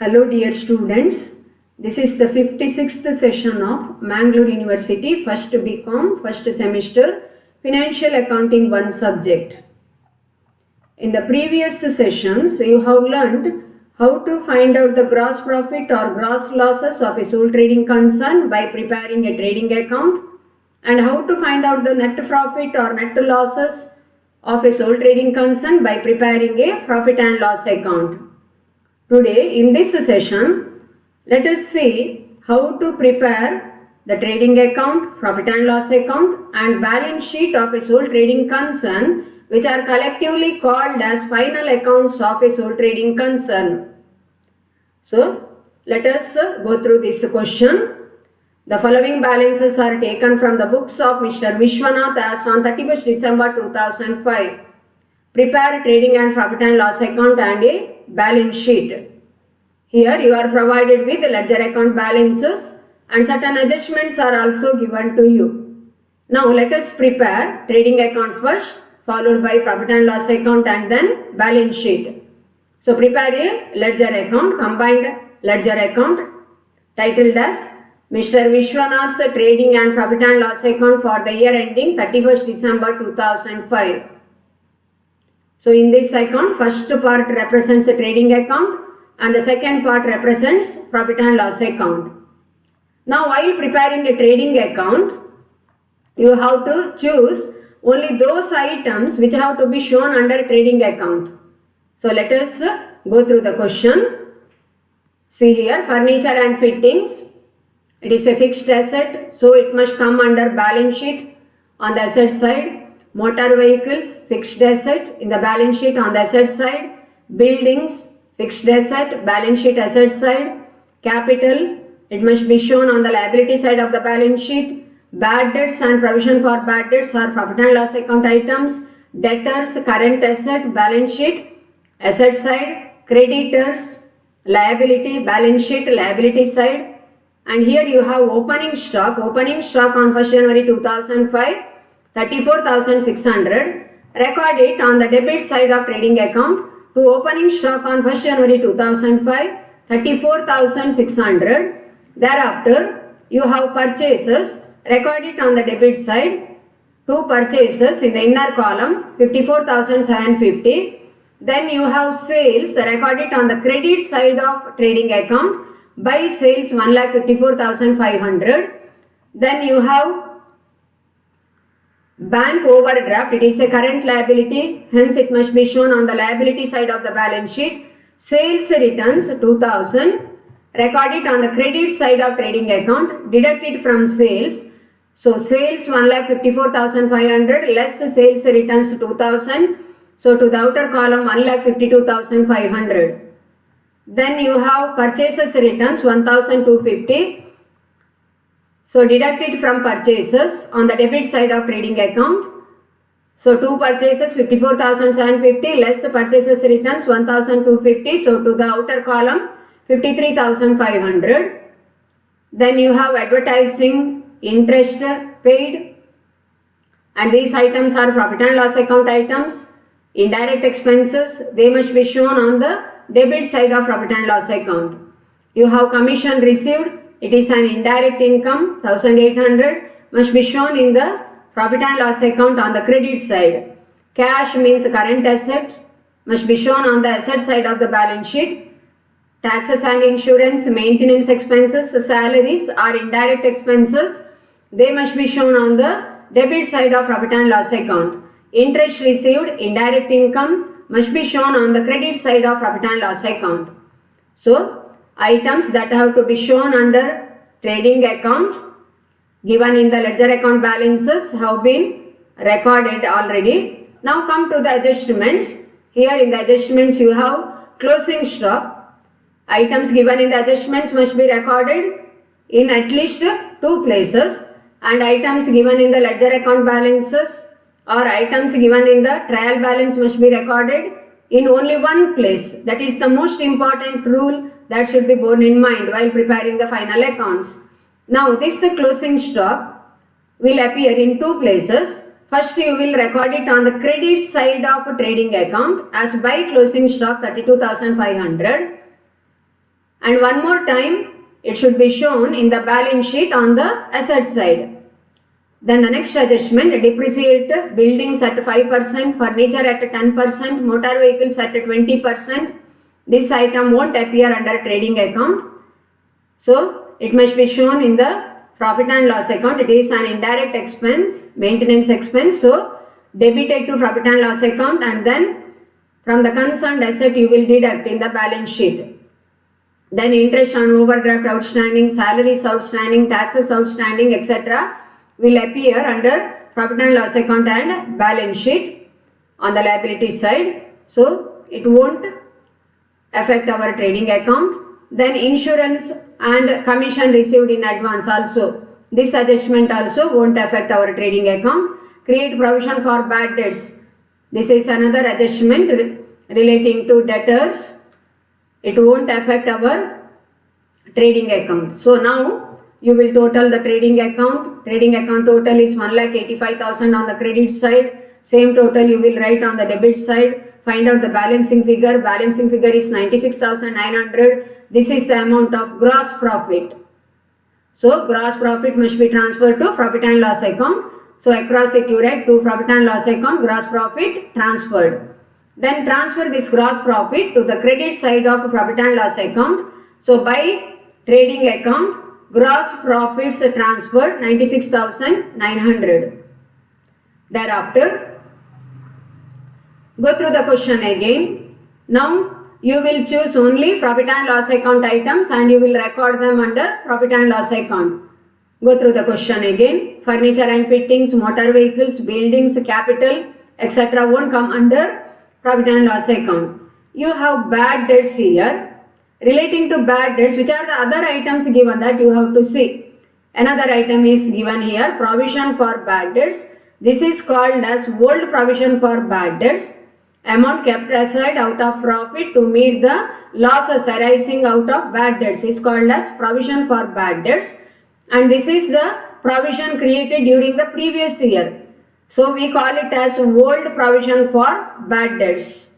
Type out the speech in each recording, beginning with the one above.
Hello dear students, this is the 56th session of Mangalore University first BCom first semester Financial Accounting 1 subject. In the previous sessions you have learned how to find out the gross profit or gross losses of a sole trading concern by preparing a trading account and how to find out the net profit or net losses of a sole trading concern by preparing a profit and loss account. Today in this session, let us see how to prepare the trading account, profit and loss account and balance sheet of a sole trading concern, which are collectively called as final accounts of a sole trading concern. So, let us go through this question. The following balances are taken from the books of Mr. Vishwanath as on 31st December 2005. Prepare trading and profit and loss account and a balance sheet. Here you are provided with ledger account balances and certain adjustments are also given to you. Now let us prepare trading account first, followed by profit and loss account and then balance sheet. So prepare a ledger account, combined ledger account titled as Mr. Vishwanath's trading and profit and loss account for the year ending 31st December 2005. So in this account, first part represents the trading account and the second part represents profit and loss account. Now while preparing a trading account, you have to choose only those items which have to be shown under trading account. So let us go through the question. See here, furniture and fittings. It is a fixed asset, so it must come under balance sheet on the asset side. Motor vehicles, fixed asset in the balance sheet on the asset side. Buildings, fixed asset, balance sheet asset side. Capital, it must be shown on the liability side of the balance sheet. Bad debts and provision for bad debts are profit and loss account items. Debtors, current asset, balance sheet, asset side. Creditors, liability, balance sheet, liability side. And here you have opening stock on 1st January 2005. 34,600. Record it on the debit side of trading account to opening stock on 1st January 2005, 34,600. Thereafter, you have purchases. Record it on the debit side. Two purchases in the inner column, 54,750. Then you have sales. Record it on the credit side of trading account. Buy sales 1,54,500. Then you have bank overdraft, it is a current liability, hence it must be shown on the liability side of the balance sheet. Sales returns 2000, record it on the credit side of trading account, deduct it from sales. So sales 1,54,500 less sales returns 2000. So to the outer column 1,52,500. Then you have purchases returns 1,250. So deduct it from purchases on the debit side of trading account. So two purchases 54,750 less purchases returns 1,250. So to the outer column 53,500. Then you have advertising, interest paid, and these items are profit and loss account items. Indirect expenses, they must be shown on the debit side of profit and loss account. You have commission received. It is an indirect income, 1,800, must be shown in the profit and loss account on the credit side. Cash means current asset, must be shown on the asset side of the balance sheet. Taxes and insurance, maintenance expenses, salaries are indirect expenses. They must be shown on the debit side of profit and loss account. Interest received, indirect income, must be shown on the credit side of profit and loss account. So, items that have to be shown under trading account given in the ledger account balances have been recorded already. Now come to the adjustments. Here in the adjustments you have closing stock. Items given in the adjustments must be recorded in at least two places, and items given in the ledger account balances or items given in the trial balance must be recorded in only one place. That is the most important rule that should be borne in mind while preparing the final accounts. Now this closing stock will appear in two places. First you will record it on the credit side of trading account as buy closing stock 32,500. and one more time it should be shown in the balance sheet on the asset side. Then the next adjustment, depreciate buildings at 5%, furniture at 10%, motor vehicles at 20%. This item won't appear under trading account. So it must be shown in the profit and loss account. It is an indirect expense, maintenance expense. So debited to profit and loss account, and then from the concerned asset you will deduct in the balance sheet. Then interest on overdraft outstanding, salaries outstanding, taxes outstanding, etc. will appear under profit and loss account and balance sheet on the liability side. So it won't affect our trading account. Then insurance and commission received in advance also, this adjustment also won't affect our trading account. Create provision for bad debts. This is another adjustment relating to debtors. It won't affect our trading account. So now you will total the trading account. Trading account total is 1,85,000 on the credit side. Same total you will write on the debit side. Find out the balancing figure. Balancing figure is 96,900. This is the amount of gross profit. So gross profit must be transferred to profit and loss account. So across it you write to profit and loss account, gross profit transferred. Then transfer this gross profit to the credit side of profit and loss account. So by trading account, gross profits transferred 96,900. Thereafter, go through the question again. Now you will choose only profit and loss account items and you will record them under profit and loss account. Go through the question again. Furniture and fittings, motor vehicles, buildings, capital, etc. won't come under profit and loss account. You have bad debts here. Relating to bad debts, which are the other items given, that you have to see. Another item is given here, provision for bad debts. This is called as old provision for bad debts. Amount kept aside out of profit to meet the losses arising out of bad debts is called as provision for bad debts. And this is the provision created during the previous year. So we call it as old provision for bad debts.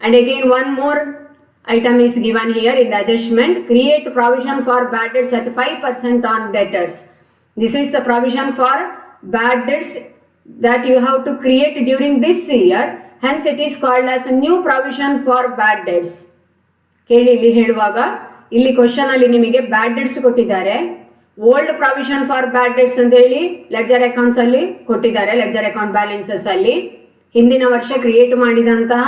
And again one more item is given here in the adjustment. Create provision for bad debts at 5% on debtors. This is the provision for bad debts that you have to create during this year. Hence it is called as a new provision for bad debts. ಕೇಳಿ ಇಲ್ಲಿ ಹೇಳುವಾಗ ಇಲ್ಲಿ question ಅಲ್ಲಿ ನಿಮಗೆ ಬ್ಯಾಡ್ debts ಕೊಟ್ಟಿದ್ದಾರೆ. Old provision for bad debts ಅಂತ ಹೇಳಿ ledger accounts ಅಲ್ಲಿ ಕೊಟ್ಟಿದ್ದಾರೆ. ಲೆಡ್ಜರ್ ಅಕೌಂಟ್ ಬ್ಯಾಲೆನ್ಸಸ್ ಅಲ್ಲಿ ಹಿಂದಿನ ವರ್ಷ ಕ್ರಿಯೇಟ್ ಮಾಡಿದಂತಹ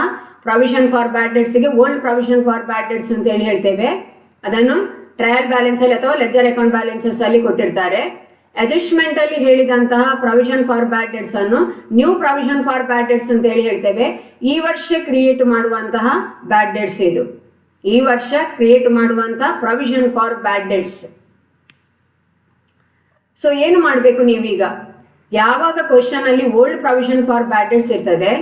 ಪ್ರಾವಿಷನ್ ಫಾರ್ ಬ್ಯಾಡ್ ಡೆಟ್ಸ್ ಗೆ old provision for bad debts ಅಂತ ಹೇಳಿ ಹೇಳ್ತೇವೆ. ಅದನ್ನು ಟ್ರಯಲ್ ಬ್ಯಾಲೆನ್ಸ್ ಅಲ್ಲಿ ಅಥವಾ ಲೆಡ್ಜರ್ ಅಕೌಂಟ್ ಬ್ಯಾಲೆನ್ಸಸ್ ಅಲ್ಲಿ ಕೊಟ್ಟಿರ್ತಾರೆ. ಅಡ್ಜಸ್ಟ್ಮೆಂಟ್ ಅಲ್ಲಿ ಹೇಳಿದಂತಹ ಪ್ರಾವಿಷನ್ ಫಾರ್ ಬ್ಯಾಡ್ ಡೆಟ್ಸ್ ಅನ್ನು new provision for bad debts ಅಂತ ಹೇಳಿ ಹೇಳ್ತೇವೆ. ಈ ವರ್ಷ ಕ್ರಿಯೇಟ್ ಮಾಡುವಂತಹ ಬ್ಯಾಡ್ ಡೆಟ್ಸ್ ಇದು. ಈ ವರ್ಷ ಕ್ರಿಯೇಟ್ ಮಾಡುವಂತಹ provision for bad debts. So ಏನು ಮಾಡಬೇಕು ನೀವೀಗ, ಯಾವಾಗ ಕ್ವಶನ್ ಅಲ್ಲಿ old provision for bad debts ಇರ್ತದೆ,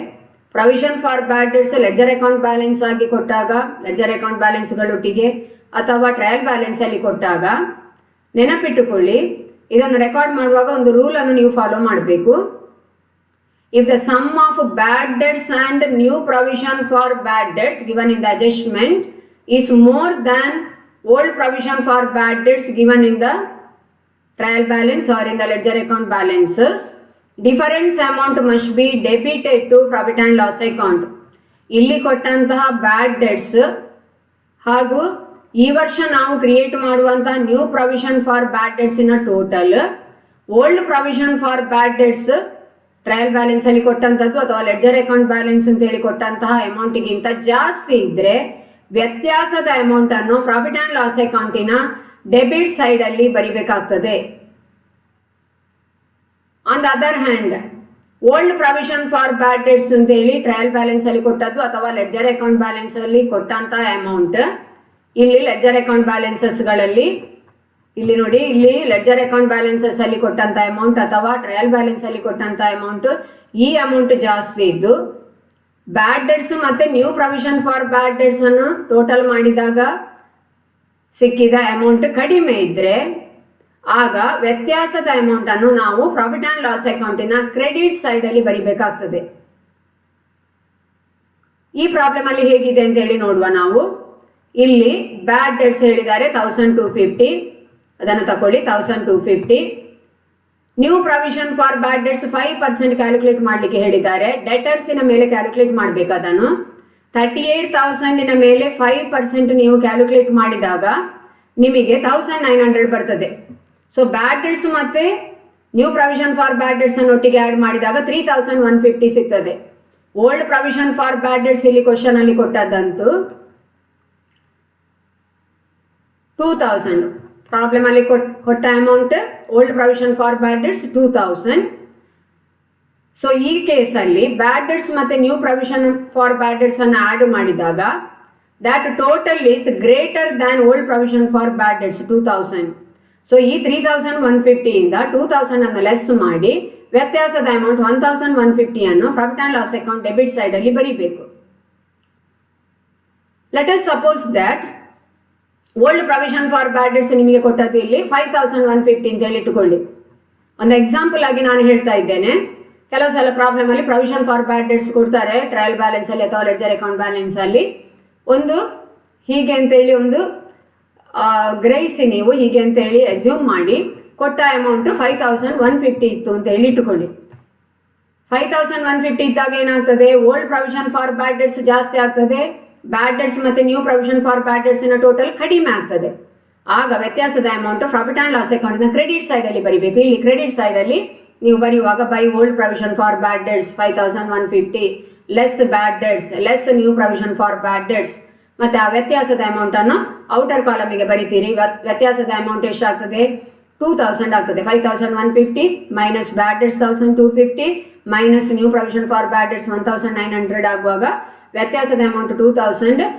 provision for bad debts ledger account balance ಆಗಿ ಕೊಟ್ಟಾಗ, ಲೆಡ್ಜರ್ ಅಕೌಂಟ್ ಬ್ಯಾಲೆನ್ಸ್ಗಳೊಟ್ಟಿಗೆ ಅಥವಾ ಟ್ರಯಲ್ ಬ್ಯಾಲೆನ್ಸ್ ಅಲ್ಲಿ ಕೊಟ್ಟಾಗ ನೆನಪಿಟ್ಟುಕೊಳ್ಳಿ, ಇದನ್ನು ರೆಕಾರ್ಡ್ ಮಾಡುವಾಗ ಒಂದು ರೂಲ್ ಅನ್ನು ನೀವು ಫಾಲೋ ಮಾಡಬೇಕು. If the sum of bad debts and new provision for bad debts given in the adjustment is more than old provision for bad debts given in the trial balance or in the ledger account balances, difference amount must be debited to profit and loss account. ಇಲ್ಲಿ ಕೊಟ್ಟಂತಹ ಬ್ಯಾಡ್ debts ಹಾಗೂ ಈ ವರ್ಷ ನಾವು create ಮಾಡುವಂತಹ new provision for bad debts in total old provision for bad debts trial balance ಅಲ್ಲಿ ಕೊಟ್ಟಂತದ್ದು ಅಥವಾ ಲೆಡ್ಜರ್ ಅಕೌಂಟ್ ಬ್ಯಾಲೆನ್ಸ್ ಅಂತ ಹೇಳಿ ಕೊಟ್ಟಂತಹ ಅಮೌಂಟ್ಗಿಂತ ಜಾಸ್ತಿ ಇದ್ರೆ ವ್ಯತ್ಯಾಸದ ಅಮೌಂಟ್ ಅನ್ನು ಪ್ರಾಫಿಟ್ ಅಂಡ್ ಲಾಸ್ ಅಕೌಂಟಿನ ಡೆಬಿಟ್ ಸೈಡ್ ಅಲ್ಲಿ ಬರಿಬೇಕಾಗ್ತದೆ. On the other hand old provision for bad debts ಅಂತ ಹೇಳಿ ಟ್ರಯಲ್ ಬ್ಯಾಲೆನ್ಸ್ ಅಲ್ಲಿ ಕೊಟ್ಟದ್ದು ಅಥವಾ ಲೆಡ್ಜರ್ ಅಕೌಂಟ್ ಬ್ಯಾಲೆನ್ಸ್ ಅಲ್ಲಿ ಕೊಟ್ಟಂತಹ ಅಮೌಂಟ್ ಇಲ್ಲಿ ಲೆಡ್ಜರ್ ಅಕೌಂಟ್ ಬ್ಯಾಲೆನ್ಸಸ್ ಗಳಲ್ಲಿ ಇಲ್ಲಿ ನೋಡಿ, ಇಲ್ಲಿ ಲೆಡ್ಜರ್ ಅಕೌಂಟ್ ಬ್ಯಾಲೆನ್ಸಸ್ ಅಲ್ಲಿ ಕೊಟ್ಟಂತ ಅಮೌಂಟ್ ಅಥವಾ ಟ್ರಯಲ್ ಬ್ಯಾಲೆನ್ಸ್ ಅಲ್ಲಿ ಕೊಟ್ಟಂತ ಅಮೌಂಟ್, ಈ ಅಮೌಂಟ್ ಜಾಸ್ತಿ ಇದ್ದು ಬ್ಯಾಡ್ ಡೆಟ್ಸ್ ಮತ್ತೆ new provision for bad debts ಅನ್ನು ಟೋಟಲ್ ಮಾಡಿದಾಗ ಸಿಕ್ಕಿದ ಅಮೌಂಟ್ ಕಡಿಮೆ ಇದ್ರೆ ಆಗ ವ್ಯತ್ಯಾಸದ ಅಮೌಂಟ್ ಅನ್ನು ನಾವು ಪ್ರಾಫಿಟ್ ಅಂಡ್ ಲಾಸ್ ಅಕೌಂಟಿನ ಕ್ರೆಡಿಟ್ ಸೈಡ್ ಅಲ್ಲಿ ಬರಿಬೇಕಾಗ್ತದೆ. ಈ ಪ್ರಾಬ್ಲಮ್ ಅಲ್ಲಿ ಹೇಗಿದೆ ಅಂತ ಹೇಳಿ ನೋಡುವ ನಾವು. ಇಲ್ಲಿ ಬ್ಯಾಡ್ ಡೆಟ್ಸ್ ಹೇಳಿದ್ದಾರೆ 1250, ಅದನ್ನು ತಗೊಳ್ಳಿ 1250. New provision for bad debts 5% calculate ಮಾಡಲಿಕ್ಕೆ ಹೇಳಿದ್ದಾರೆ. ಡೆಟರ್ಸಿನ ಮೇಲೆ ಕ್ಯಾಲ್ಕುಲೇಟ್ ಮಾಡಬೇಕು. ಅದನ್ನು 38,000 ಮೇಲೆ 5% ನೀವು ಕ್ಯಾಲ್ಕುಲೇಟ್ ಮಾಡಿದಾಗ ನಿಮಗೆ 1900 ಬರ್ತದೆ. ಸೊ ಬ್ಯಾಡ್ ಡೆಟ್ಸ್ ಮತ್ತೆ new provision for bad debts ಅನ್ನು ಒಟ್ಟಿಗೆ ಆಡ್ ಮಾಡಿದಾಗ 3150 ಸಿಗ್ತದೆ. Old provision for bad debts ಇಲ್ಲಿ ಕ್ವಶನ್ ಅಲ್ಲಿ ಕೊಟ್ಟದ್ದಂತೂ 2000. ಪ್ರಾಬ್ಲಮ್ ಅಲ್ಲಿ ಕೊಟ್ಟ amount old provision for bad debts 2000. So ಈ ಕೇಸಲ್ಲಿ ಬ್ಯಾಡ್ ಡೆಟ್ಸ್ ಮತ್ತೆ new provision for bad debts ಅನ್ನು ಆಡ್ ಮಾಡಿದಾಗ that total is greater than old provision for bad debts 2000. So ಈ 3150 ಇಂದ 2000 ಅನ್ನು ಲೆಸ್ ಮಾಡಿ ವ್ಯತ್ಯಾಸದ ಅಮೌಂಟ್ 1150 ಅನ್ನು profit and loss account debit side ಅಲ್ಲಿ ಬರೀಬೇಕು. Let us suppose that old provision for bad debts ನಿಮಗೆ ಕೊಟ್ಟದ್ದು ಇಲ್ಲಿ 5150 ಅಂತ ಹೇಳಿ ಇಟ್ಟುಕೊಳ್ಳಿ. ಒಂದು ಎಕ್ಸಾಂಪಲ್ ಆಗಿ ನಾನು ಹೇಳ್ತಾ ಇದ್ದೇನೆ. ಕೆಲವು ಸಲ ಪ್ರಾಬ್ಲಮ್ ಅಲ್ಲಿ ಪ್ರಾವಿಷನ್ ಫಾರ್ ಬ್ಯಾಡ್ ಡೆಟ್ಸ್ ಕೊಡ್ತಾರೆ ಟ್ರಯಲ್ ಬ್ಯಾಲೆನ್ಸ್ ಅಲ್ಲಿ ಅಥವಾ ಲೆಡ್ಜರ್ ಅಕೌಂಟ್ ಬ್ಯಾಲೆನ್ಸ್ ಅಲ್ಲಿ. ಒಂದು ಹೀಗೆ ಅಂತೇಳಿ ಒಂದು ಗ್ರಹಿಸಿ ನೀವು ಹೀಗೆ ಅಂತೇಳಿ ಅಸ್ಯೂಮ್ ಮಾಡಿ ಕೊಟ್ಟ ಅಮೌಂಟ್ 5150 ಇತ್ತು ಅಂತ ಹೇಳಿ ಇಟ್ಟುಕೊಳ್ಳಿ. 5150 ಇದ್ದಾಗ ಏನಾಗ್ತದೆ, old provision for bad debts ಜಾಸ್ತಿ ಆಗ್ತದೆ, ಬ್ಯಾಡ್ ಡೆಟ್ಸ್ ಮತ್ತೆ new provision for bad debts total ಕಡಿಮೆ ಆಗ್ತದೆ. ಆಗ ವ್ಯತ್ಯಾಸದ amount profit and loss account credit side ಅಲ್ಲಿ ಬರಿಬೇಕು. ಇಲ್ಲಿ ಕ್ರೆಡಿಟ್ ಸೈಡ್ ಅಲ್ಲಿ ನೀವು ಬರೆಯುವಾಗ by old provision for bad debts 5150 less bad debts less new provision for bad debts, ಮತ್ತೆ ಆ ವ್ಯತ್ಯಾಸದ ಅಮೌಂಟ್ ಅನ್ನು ಔಟರ್ ಕಾಲಮಿಗೆ ಬರಿತೀರಿ. ವ್ಯತ್ಯಾಸದ ಅಮೌಂಟ್ ಎಷ್ಟಾಗ್ತದೆ, 2000 ಆಗ್ತದೆ. 5150 minus bad debts 1250 minus new provision for bad debts 1900 ಆಗುವಾಗ ವ್ಯತ್ಯಾಸದ ಅಮೌಂಟ್ 2000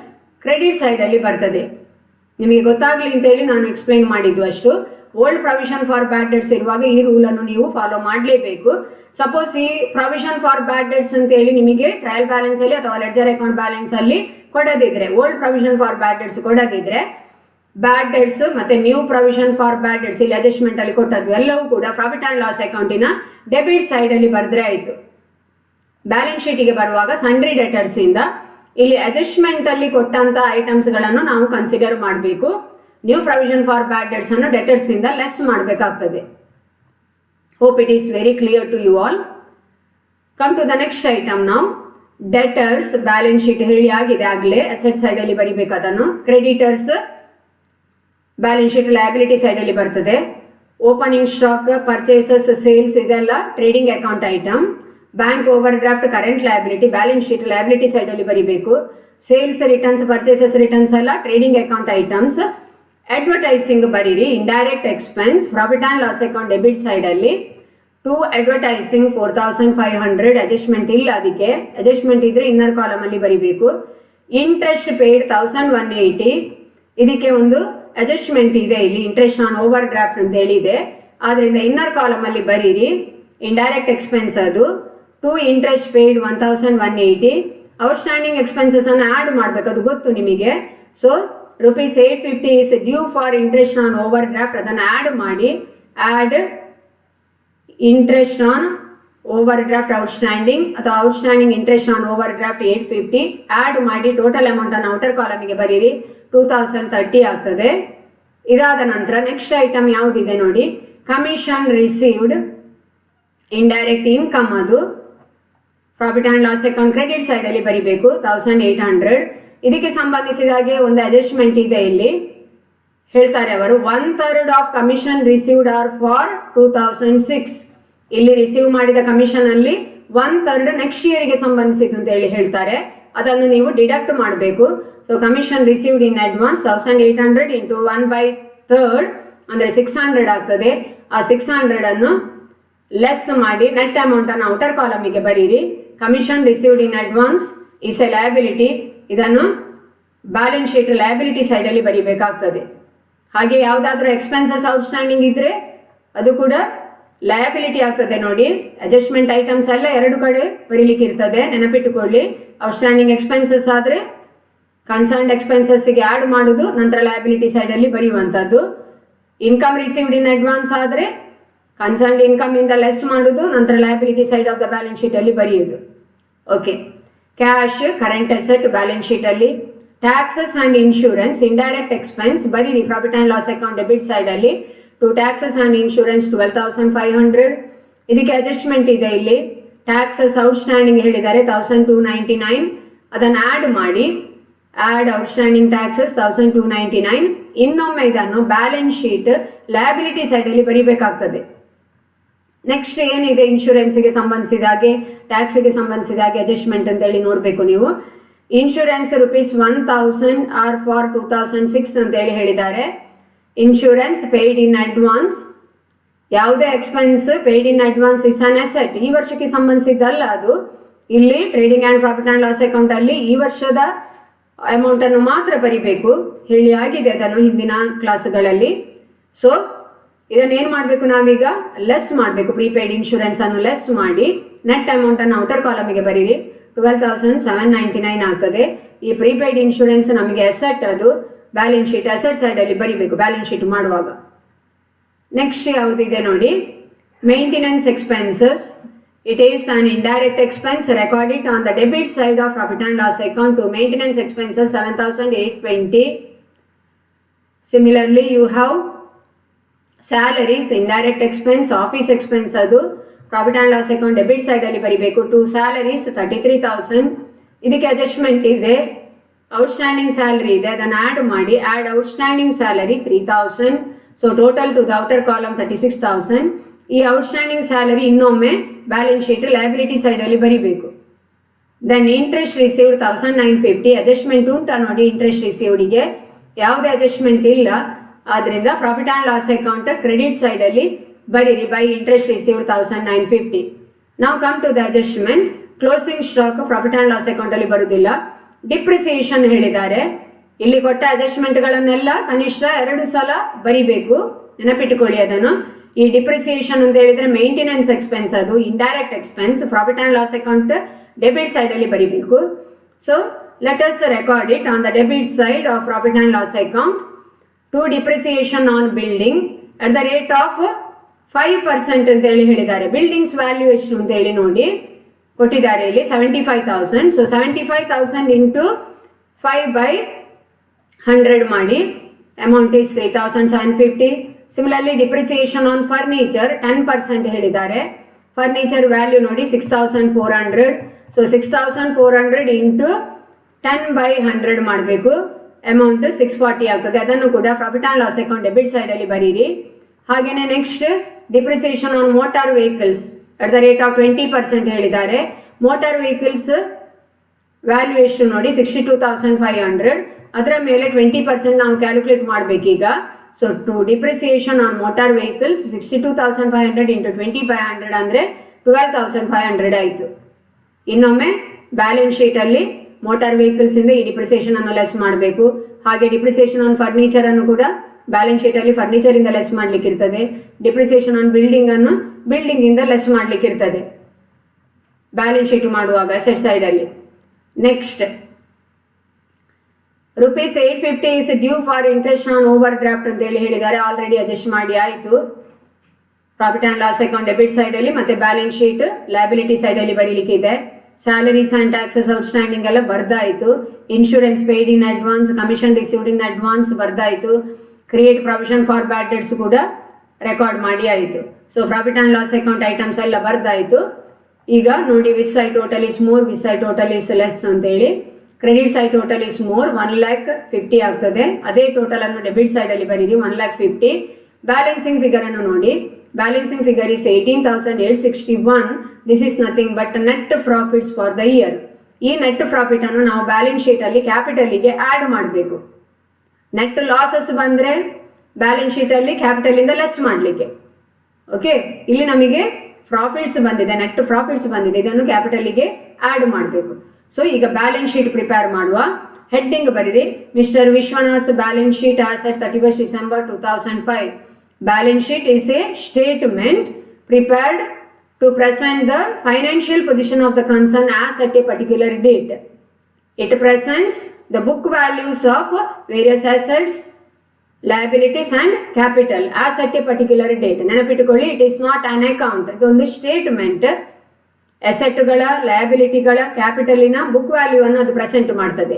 ಕ್ರೆಡಿಟ್ ಸೈಡ್ ಅಲ್ಲಿ ಬರ್ತದೆ. ನಿಮಗೆ ಗೊತ್ತಾಗ್ಲಿ ಅಂತ ಹೇಳಿ ನಾನು ಎಕ್ಸ್ಪ್ಲೈನ್ ಮಾಡಿದ್ದು ಅಷ್ಟು. Old provision for bad debts ಇರುವಾಗ ಈ ರೂಲ್ ಅನ್ನು ನೀವು ಫಾಲೋ ಮಾಡಲೇಬೇಕು. ಸಪೋಸ್ ಈ ಪ್ರಾವಿಷನ್ ಫಾರ್ ಬ್ಯಾಡ್ ಡೆಟ್ಸ್ ಅಂತ ಹೇಳಿ ನಿಮಗೆ ಟ್ರಯಲ್ ಬ್ಯಾಲೆನ್ಸ್ ಅಲ್ಲಿ ಅಥವಾ ಲೆಡ್ಜರ್ ಅಕೌಂಟ್ ಬ್ಯಾಲೆನ್ಸ್ ಅಲ್ಲಿ ಕೊಡದಿದ್ರೆ, old provision for bad debts ಕೊಡದಿದ್ರೆ, ಬ್ಯಾಡ್ ಡೆಟ್ಸ್ ಮತ್ತೆ new provision for bad debts ಇಲ್ಲಿ ಅಡ್ಜಸ್ಟ್ಮೆಂಟ್ ಅಲ್ಲಿ ಕೊಟ್ಟದ್ದು ಎಲ್ಲವೂ ಕೂಡ ಪ್ರಾಫಿಟ್ ಅಂಡ್ ಲಾಸ್ ಅಕೌಂಟಿನ ಡೆಬಿಟ್ ಸೈಡ್ ಅಲ್ಲಿ ಬರೆದ್ರೆ ಆಯ್ತು. ಬ್ಯಾಲೆನ್ಸ್ ಶೀಟಿಗೆ ಬರುವಾಗ ಸನ್ಡ್ರಿ ಡೆಟರ್ಸ್ ಇಂದ ಇಲ್ಲಿ ಅಡ್ಜಸ್ಟ್ಮೆಂಟ್ ಅಲ್ಲಿ ಕೊಟ್ಟಂತ ಐಟಮ್ಸ್ ಗಳನ್ನು ನಾವು ಕನ್ಸಿಡರ್ ಮಾಡಬೇಕು. New provision for bad debts ಅನ್ನು ಡೆಟರ್ಸ್ ಇಂದ ಲೆಸ್ ಮಾಡಬೇಕಾಗ್ತದೆ. Hope it is very clear to you all. Come to the next item ನಾವು. ಡೆಟರ್ಸ್ ಬ್ಯಾಲೆನ್ಸ್ ಶೀಟ್ ಹೇಳಿ ಆಗಿದೆ ಆಗಲೇ, ಅಸೆಟ್ ಸೈಡ್ ಅಲ್ಲಿ ಬರಿಬೇಕು ಅದನ್ನು. Creditors balance sheet liability side ಅಲ್ಲಿ ಬರ್ತದೆ. ಓಪನಿಂಗ್ ಸ್ಟಾಕ್, ಪರ್ಚೇಸಸ್, ಸೇಲ್ಸ್ ಇದೆಲ್ಲ trading account item. Bank overdraft current liability balance sheet liability side ಅಲ್ಲಿ ಬರಿಬೇಕು. ಸೇಲ್ಸ್ ರಿಟರ್ನ್ಸ್, ಪರ್ಚೇಸಸ್ ರಿಟರ್ನ್ಸ್ ಎಲ್ಲ ಟ್ರೇಡಿಂಗ್ ಅಕೌಂಟ್ ಐಟಮ್ಸ್. ಅಡ್ವರ್ಟೈಸಿಂಗ್ ಬರೀರಿ indirect expense profit and loss account debit side ಅಲ್ಲಿ. To advertising 4500 adjustment ಇಲ್ಲ, ಅದಕ್ಕೆ adjustment ಇದ್ರೆ inner column ಅಲ್ಲಿ ಬರಿಬೇಕು. ಇಂಟ್ರೆಸ್ಟ್ ಪೇಡ್ 1180, ಇದಕ್ಕೆ ಒಂದು ಅಡ್ಜಸ್ಟ್ಮೆಂಟ್ ಇದೆ ಇಲ್ಲಿ, ಇಂಟ್ರೆಸ್ಟ್ ಆನ್ ಓವರ್ ಡ್ರಾಫ್ಟ್ ಅಂತ ಹೇಳಿದೆ, ಆದ್ರಿಂದ ಇನ್ನರ್ ಕಾಲಮ್ ಅಲ್ಲಿ ಬರೀರಿ ಇಂಡೈರೆಕ್ಟ್ ಎಕ್ಸ್ಪೆನ್ಸ್ ಅದು. To interest paid 1180. Outstanding expenses ಅನ್ನು ಆಡ್ ಮಾಡ್ಬೇಕು, ಅದು ಗೊತ್ತು ನಿಮಗೆ. So rupees 850 is due for interest on overdraft, ಅದನ್ನು ಆಡ್ ಮಾಡಿ. Add interest on overdraft outstanding ಅಥವಾ outstanding interest on overdraft 850 add ಮಾಡಿ ಟೋಟಲ್ ಅಮೌಂಟ್ ಅನ್ನು ಔಟರ್ ಕಾಲಮಿಗೆ ಬರೀರಿ. 2030 ಆಗ್ತದೆ. ಇದಾದ ನಂತರ ನೆಕ್ಸ್ಟ್ ಐಟಮ್ ಯಾವುದಿದೆ ನೋಡಿ, ಕಮಿಷನ್ ರಿಸೀವ್ಡ್ ಇಂಡೈರೆಕ್ಟ್ ಇನ್ಕಮ್, ಅದು profit and loss account credit side ಅಲ್ಲಿ ಬರಿಬೇಕು 1800. ಇದಕ್ಕೆ ಸಂಬಂಧಿಸಿದ ಹಾಗೆ ಒಂದು ಅಡ್ಜಸ್ಟ್ಮೆಂಟ್ ಇದೆ ಇಲ್ಲಿ, ಹೇಳ್ತಾರೆ ಅವರು 1/3 of commission received are for 2006. ಇಲ್ಲಿ ರಿಸೀವ್ ಮಾಡಿದ ಕಮಿಷನ್ ಅಲ್ಲಿ 1/3 ನೆಕ್ಸ್ಟ್ ಇಯರ್ ಗೆ ಸಂಬಂಧಿಸಿದ್ದು ಅಂತ ಹೇಳಿ ಹೇಳ್ತಾರೆ, ಅದನ್ನು ನೀವು ಡಿಡಕ್ಟ್ ಮಾಡಬೇಕು. So commission received in advance 1800 into 1/3 ಅಂದ್ರೆ 600 ಆಗ್ತದೆ. ಆ 600 ಅನ್ನು ಲೆಸ್ ಮಾಡಿ ನೆಟ್ ಅಮೌಂಟ್ ಅನ್ನು ಔಟರ್ ಕಾಲಮಿಗೆ ಬರೀರಿ. Commission received in advance is a liability, ಇದನ್ನು ಬ್ಯಾಲೆನ್ಸ್ ಶೀಟ್ ಲಯಬಿಲಿಟಿ ಸೈಡ್ ಅಲ್ಲಿ ಬರಿಬೇಕಾಗ್ತದೆ. ಹಾಗೆ ಯಾವುದಾದ್ರೂ ಎಕ್ಸ್ಪೆನ್ಸಸ್ ಔಟ್ಸ್ಟ್ಯಾಂಡಿಂಗ್ ಇದ್ರೆ ಅದು ಕೂಡ ಲಯಬಿಲಿಟಿ ಆಗ್ತದೆ. ನೋಡಿ, ಅಡ್ಜಸ್ಟ್ಮೆಂಟ್ ಐಟಮ್ಸ್ ಎಲ್ಲ ಎರಡು ಕಡೆ ಬರೀಲಿಕ್ಕೆ ಇರ್ತದೆ, ನೆನಪಿಟ್ಟುಕೊಳ್ಳಿ. ಔಟ್ಸ್ಟ್ಯಾಂಡಿಂಗ್ ಎಕ್ಸ್ಪೆನ್ಸಸ್ ಆದ್ರೆ ಕನ್ಸರ್ನ್ಡ್ ಎಕ್ಸ್ಪೆನ್ಸಸ್ ಗೆ ಆಡ್ ಮಾಡುದು, ನಂತರ ಲಯಬಿಲಿಟಿ ಸೈಡ್ ಅಲ್ಲಿ ಬರೆಯುವಂತದ್ದು. ಇನ್ಕಮ್ ರಿಸೀವ್ಡ್ ಇನ್ ಅಡ್ವಾನ್ಸ್ ಆದ್ರೆ ಕನ್ಸರ್ನ್ಡ್ ಇನ್ಕಮ್ ಇಂದ ಲೆಸ್ ಮಾಡುದು, ನಂತರ liability side of the balance sheet ಅಲ್ಲಿ ಬರೆಯುವುದು. Okay, cash current asset balance sheet ಅಲ್ಲಿ, taxes and insurance indirect expense ಬರೀರಿ profit and loss account debit ಸೈಡಲ್ಲಿ ಟು ಟ್ಯಾಕ್ಸಸ್ ಆ್ಯಂಡ್ ಇನ್ಶೂರೆನ್ಸ್ 12,500. ಇದಕ್ಕೆ ಅಡ್ಜಸ್ಟ್ಮೆಂಟ್ ಇದೆ ಇಲ್ಲಿ. ಟ್ಯಾಕ್ಸಸ್ ಔಟ್ಸ್ಟ್ಯಾಂಡಿಂಗ್ ಹೇಳಿದ್ದಾರೆ 1,299, ಅದನ್ನು ಆ್ಯಡ್ ಮಾಡಿ. Add outstanding taxes 1,299. ಇನ್ನೊಮ್ಮೆ ಇದನ್ನು ಬ್ಯಾಲೆನ್ಸ್ ಶೀಟ್ ಲಯಬಿಲಿಟಿ ಸೈಡಲ್ಲಿ ಬರೀಬೇಕಾಗ್ತದೆ. ನೆಕ್ಸ್ಟ್ ಏನಿದೆ ಇನ್ಶೂರೆನ್ಸ್ಗೆ ಸಂಬಂಧಿಸಿದ ಹಾಗೆ ಟ್ಯಾಕ್ಸ್ಗೆ ಸಂಬಂಧಿಸಿದ ಹಾಗೆ ಅಡ್ಜಸ್ಟ್ಮೆಂಟ್ ಅಂತೇಳಿ ನೋಡಬೇಕು ನೀವು. ಇನ್ಶೂರೆನ್ಸ್ ₹1,000 ಆರ್ ಫಾರ್ 2006 ಅಂತೇಳಿ ಹೇಳಿದ್ದಾರೆ. ಇನ್ಶೂರೆನ್ಸ್ ಪೇಯ್ಡ್ ಇನ್ ಅಡ್ವಾನ್ಸ್, ಯಾವುದೇ expense paid in advance is an asset, ಈ ವರ್ಷಕ್ಕೆ ಸಂಬಂಧಿಸಿದ್ದಲ್ಲ ಅದು. ಇಲ್ಲಿ trading and profit and loss account ಅಲ್ಲಿ ಈ ವರ್ಷದ ಅಮೌಂಟ್ ಅನ್ನು ಮಾತ್ರ ಬರಿಬೇಕು, ಹೇಳಿ ಆಗಿದೆ ಅದನ್ನು ಹಿಂದಿನ ಕ್ಲಾಸ್ಗಳಲ್ಲಿ. ಸೊ ಇದನ್ನು ಏನು ಮಾಡಬೇಕು, ನಾವೀಗ ಲೆಸ್ ಮಾಡಬೇಕು. ಪ್ರೀಪೇಯ್ಡ್ ಇನ್ಶೂರೆನ್ಸ್ ಅನ್ನು ಲೆಸ್ ಮಾಡಿ ನೆಟ್ ಅಮೌಂಟ್ ಅನ್ನು ಔಟರ್ ಕಾಲಮಿಗೆ ಬರೀರಿ. 12,799 ಆಗ್ತದೆ. ಈ ಪ್ರೀಪೇಯ್ಡ್ ಇನ್ಶೂರೆನ್ಸ್ ನಮಗೆ ಅಸೆಟ್, ಅದು ಬ್ಯಾಲೆನ್ಸ್ ಶೀಟ್ ಅಸೆಟ್ ಸೈಡಲ್ಲಿ ಬರಿಬೇಕು ಬ್ಯಾಲೆನ್ಸ್ ಶೀಟ್ ಮಾಡುವಾಗ. ನೆಕ್ಸ್ಟ್ ಯಾವುದಿದೆ ನೋಡಿ, maintenance expenses. It is an indirect expense, record it on the debit side of profit and loss account to maintenance expenses 7,820. Similarly you have salaries, indirect expense, office expense, ಅದು profit and loss account debit ಸೈಡಲ್ಲಿ ಬರಿಬೇಕು. To salaries 33,000. ಇದಕ್ಕೆ adjustment ಇದೆ. Outstanding salary ಇದೆ, ಅದನ್ನು add ಮಾಡಿ. Add outstanding salary 3,000. So total to the outer column 36,000. ಈ outstanding salary ಇನ್ನೊಮ್ಮೆ ಬ್ಯಾಲೆನ್ಸ್ ಶೀಟ್ ಲಯಬಿಲಿಟಿ ಸೈಡಲ್ಲಿ ಬರಿಬೇಕು. Then interest received 1,950. ಅಡ್ಜಸ್ಟ್ಮೆಂಟ್ ಉಂಟಾ ನೋಡಿ ಇಂಟ್ರೆಸ್ಟ್ ರಿಸೀವ್ಡ್ಗೆ? ಯಾವುದೇ ಅಡ್ಜಸ್ಟ್ಮೆಂಟ್ ಇಲ್ಲ. ಆದ್ದರಿಂದ profit and loss account credit ಸೈಡಲ್ಲಿ ಬರೀರಿ ಬೈ ಇಂಟ್ರೆಸ್ಟ್ ರಿಸೀವ್ಡ್ 1,950. ನಾವು come to the adjustment. Closing stock profit and loss account ಅಲ್ಲಿ ಬರುವುದಿಲ್ಲ. ಡಿಪ್ರಿಸಿಯೇಷನ್ ಹೇಳಿದ್ದಾರೆ. ಇಲ್ಲಿ ಕೊಟ್ಟ ಅಡ್ಜಸ್ಟ್ಮೆಂಟ್ಗಳನ್ನೆಲ್ಲ ಕನಿಷ್ಠ 2 ಸಲ ಬರಿಬೇಕು, ನೆನಪಿಟ್ಟುಕೊಳ್ಳಿ ಅದನ್ನು. ಈ ಡಿಪ್ರಿಸಿಯೇಷನ್ ಅಂತ ಹೇಳಿದ್ರೆ ಮೇಂಟೆನೆನ್ಸ್ ಎಕ್ಸ್ಪೆನ್ಸ್, ಅದು indirect expense, profit and loss account debit ಸೈಡಲ್ಲಿ ಬರಿಬೇಕು. So let us record it on the debit side of profit and loss account to depreciation on building at the rate of 5% ಅಂತ ಹೇಳಿ ಹೇಳಿದ್ದಾರೆ. Buildings value ಎಷ್ಟು ಅಂತ ಹೇಳಿ ನೋಡಿ ಕೊಟ್ಟಿದ್ದಾರೆ ಇಲ್ಲಿ 75,000. ಸೊ 75,000 ಇಂಟು 5/100 ಮಾಡಿ. Amount is 3,750. Similarly depreciation on furniture 10% ಹೇಳಿದ್ದಾರೆ. ಫರ್ನಿಚರ್ ವ್ಯಾಲ್ಯೂ ನೋಡಿ 6,400. ಸೊ 6,400 ಇಂಟು 10/100 ಮಾಡಬೇಕು. ಅಮೌಂಟ್ 640 ಆಗ್ತದೆ. ಅದನ್ನು ಕೂಡ profit and loss account debit ಸೈಡಲ್ಲಿ ಬರೀರಿ. ಹಾಗೆಯೇ next depreciation on motor vehicles at the rate of 20% ಹೇಳಿದ್ದಾರೆ. ಮೋಟಾರ್ ವೆಹಿಕಲ್ಸ್ ವ್ಯಾಲ್ಯೂ ಎಷ್ಟು ನೋಡಿ 62,500. ಅದರ ಮೇಲೆ 20% ನಾವು ಕ್ಯಾಲ್ಕುಲೇಟ್ ಮಾಡಬೇಕೀಗ. So to depreciation on motor vehicles 62,500 into 2,500 ಅಂದರೆ 12,500 ಆಯಿತು. ಇನ್ನೊಮ್ಮೆ ಬ್ಯಾಲೆನ್ಸ್ ಶೀಟಲ್ಲಿ ಮೋಟಾರ್ ವೆಹಿಕಲ್ಸ್ ಇಂದ ಈ ಡಿಪ್ರಿಸಿಯೇಷನ್ ಅನ್ನು ಲೆಸ್ ಮಾಡಬೇಕು. ಹಾಗೆ ಡಿಪ್ರಿಸಿಯೇಷನ್ ಆನ್ ಫರ್ನಿಚರ್ ಅನ್ನು ಕೂಡ ಬ್ಯಾಲೆನ್ಸ್ ಶೀಟ್ ಅಲ್ಲಿ ಫರ್ನಿಚರ್ ಇಂದ ಲೆಸ್ ಮಾಡ್ಲಿಕ್ಕೆ ಇರ್ತದೆ. ಡಿಪ್ರಿಸಿಯೇಷನ್ ಆನ್ ಬಿಲ್ಡಿಂಗ್ ಅನ್ನು ಬಿಲ್ಡಿಂಗ್ ಇಂದ ಲೆಸ್ ಮಾಡ್ಲಿಕ್ಕೆ ಇರ್ತದೆ ಬ್ಯಾಲೆನ್ಸ್ ಶೀಟ್ ಮಾಡುವಾಗ ಅಸೆಟ್ ಸೈಡ್ ಅಲ್ಲಿ. Next ₹850 is due for interest on overdraft ಅಂತ ಹೇಳಿ ಹೇಳಿದ್ದಾರೆ. ಆಲ್ರೆಡಿ ಅಡ್ಜಸ್ಟ್ ಮಾಡಿ ಆಯಿತು. Profit and loss account debit side ಅಲ್ಲಿ ಮತ್ತೆ ಬ್ಯಾಲೆನ್ಸ್ ಶೀಟ್ ಲಯಬಿಲಿಟಿ ಸೈಡ್ ಅಲ್ಲಿ ಬರೀಲಿಕ್ಕೆ ಇದೆ. ಸ್ಯಾಲರೀಸ್ ಅಂಡ್ ಟ್ಯಾಕ್ಸಸ್ ಔಟ್ಸ್ಟ್ಯಾಂಡಿಂಗ್ ಎಲ್ಲ ಬರ್ದಾಯಿತು. Insurance paid in advance, commission received in advance ಬರ್ದಾಯಿತು. Create provision for bad debts ಕೂಡ ರೆಕಾರ್ಡ್ ಮಾಡಿ ಆಯಿತು. So profit and loss account items ಎಲ್ಲ ಬರ್ದಾಯಿತು. ಈಗ ನೋಡಿ which side total is more, which side total is less ಅಂತ ಹೇಳಿ. Credit side total is more 1,50,000 ಆಗ್ತದೆ. ಅದೇ ಟೋಟಲ್ ಅನ್ನು ಡೆಬಿಟ್ ಸೈಡ್ ಅಲ್ಲಿ ಬರೀರಿ 1,50,000. ಬ್ಯಾಲೆನ್ಸಿಂಗ್ ಫಿಗರ್ ಅನ್ನು ನೋಡಿ. Balancing figure is 18,861. This is nothing but net profits for the year. ಈ ನೆಟ್ ಪ್ರಾಫಿಟ್ ಅನ್ನು ನಾವು ಬ್ಯಾಲೆನ್ಸ್ ಶೀಟ್ ಅಲ್ಲಿ ಕ್ಯಾಪಿಟಲ್ಗೆ ಆಡ್ ಮಾಡಬೇಕು. ನೆಟ್ ಲಾಸಸ್ ಬಂದ್ರೆ ಬ್ಯಾಲೆನ್ಸ್ ಶೀಟ್ ಅಲ್ಲಿ ಕ್ಯಾಪಿಟಲ್ ಇಂದ ಲೆಸ್ ಮಾಡಲಿಕ್ಕೆ. ಓಕೆ, ಇಲ್ಲಿ ನಮಗೆ ಪ್ರಾಫಿಟ್ಸ್ ಬಂದಿದೆ, ನೆಟ್ ಪ್ರಾಫಿಟ್ಸ್ ಬಂದಿದೆ, ಇದನ್ನು ಕ್ಯಾಪಿಟಲ್ಗೆ ಆಡ್ ಮಾಡಬೇಕು. ಸೊ ಈಗ ಬ್ಯಾಲೆನ್ಸ್ ಶೀಟ್ ಪ್ರಿಪೇರ್ ಮಾಡುವ. ಹೆಡ್ಡಿಂಗ್ ಬರೀರಿ mister Vishwanath balance sheet as at 31st December 2005. Balance sheet is a statement prepared to present the financial position of the concern as at a particular date. It presents the book values of various assets, liabilities and capital as at a particular date. ನೆನಪಿಟ್ಟುಕೊಳ್ಳಿ, it is not an account. ಇದೊಂದು statement. ಅಸೆಟ್ಗಳ, ಲಯಬಿಲಿಟಿಗಳ, ಕ್ಯಾಪಿಟಲಿನ book value ಅನ್ನು ಅದು present ಮಾಡ್ತದೆ.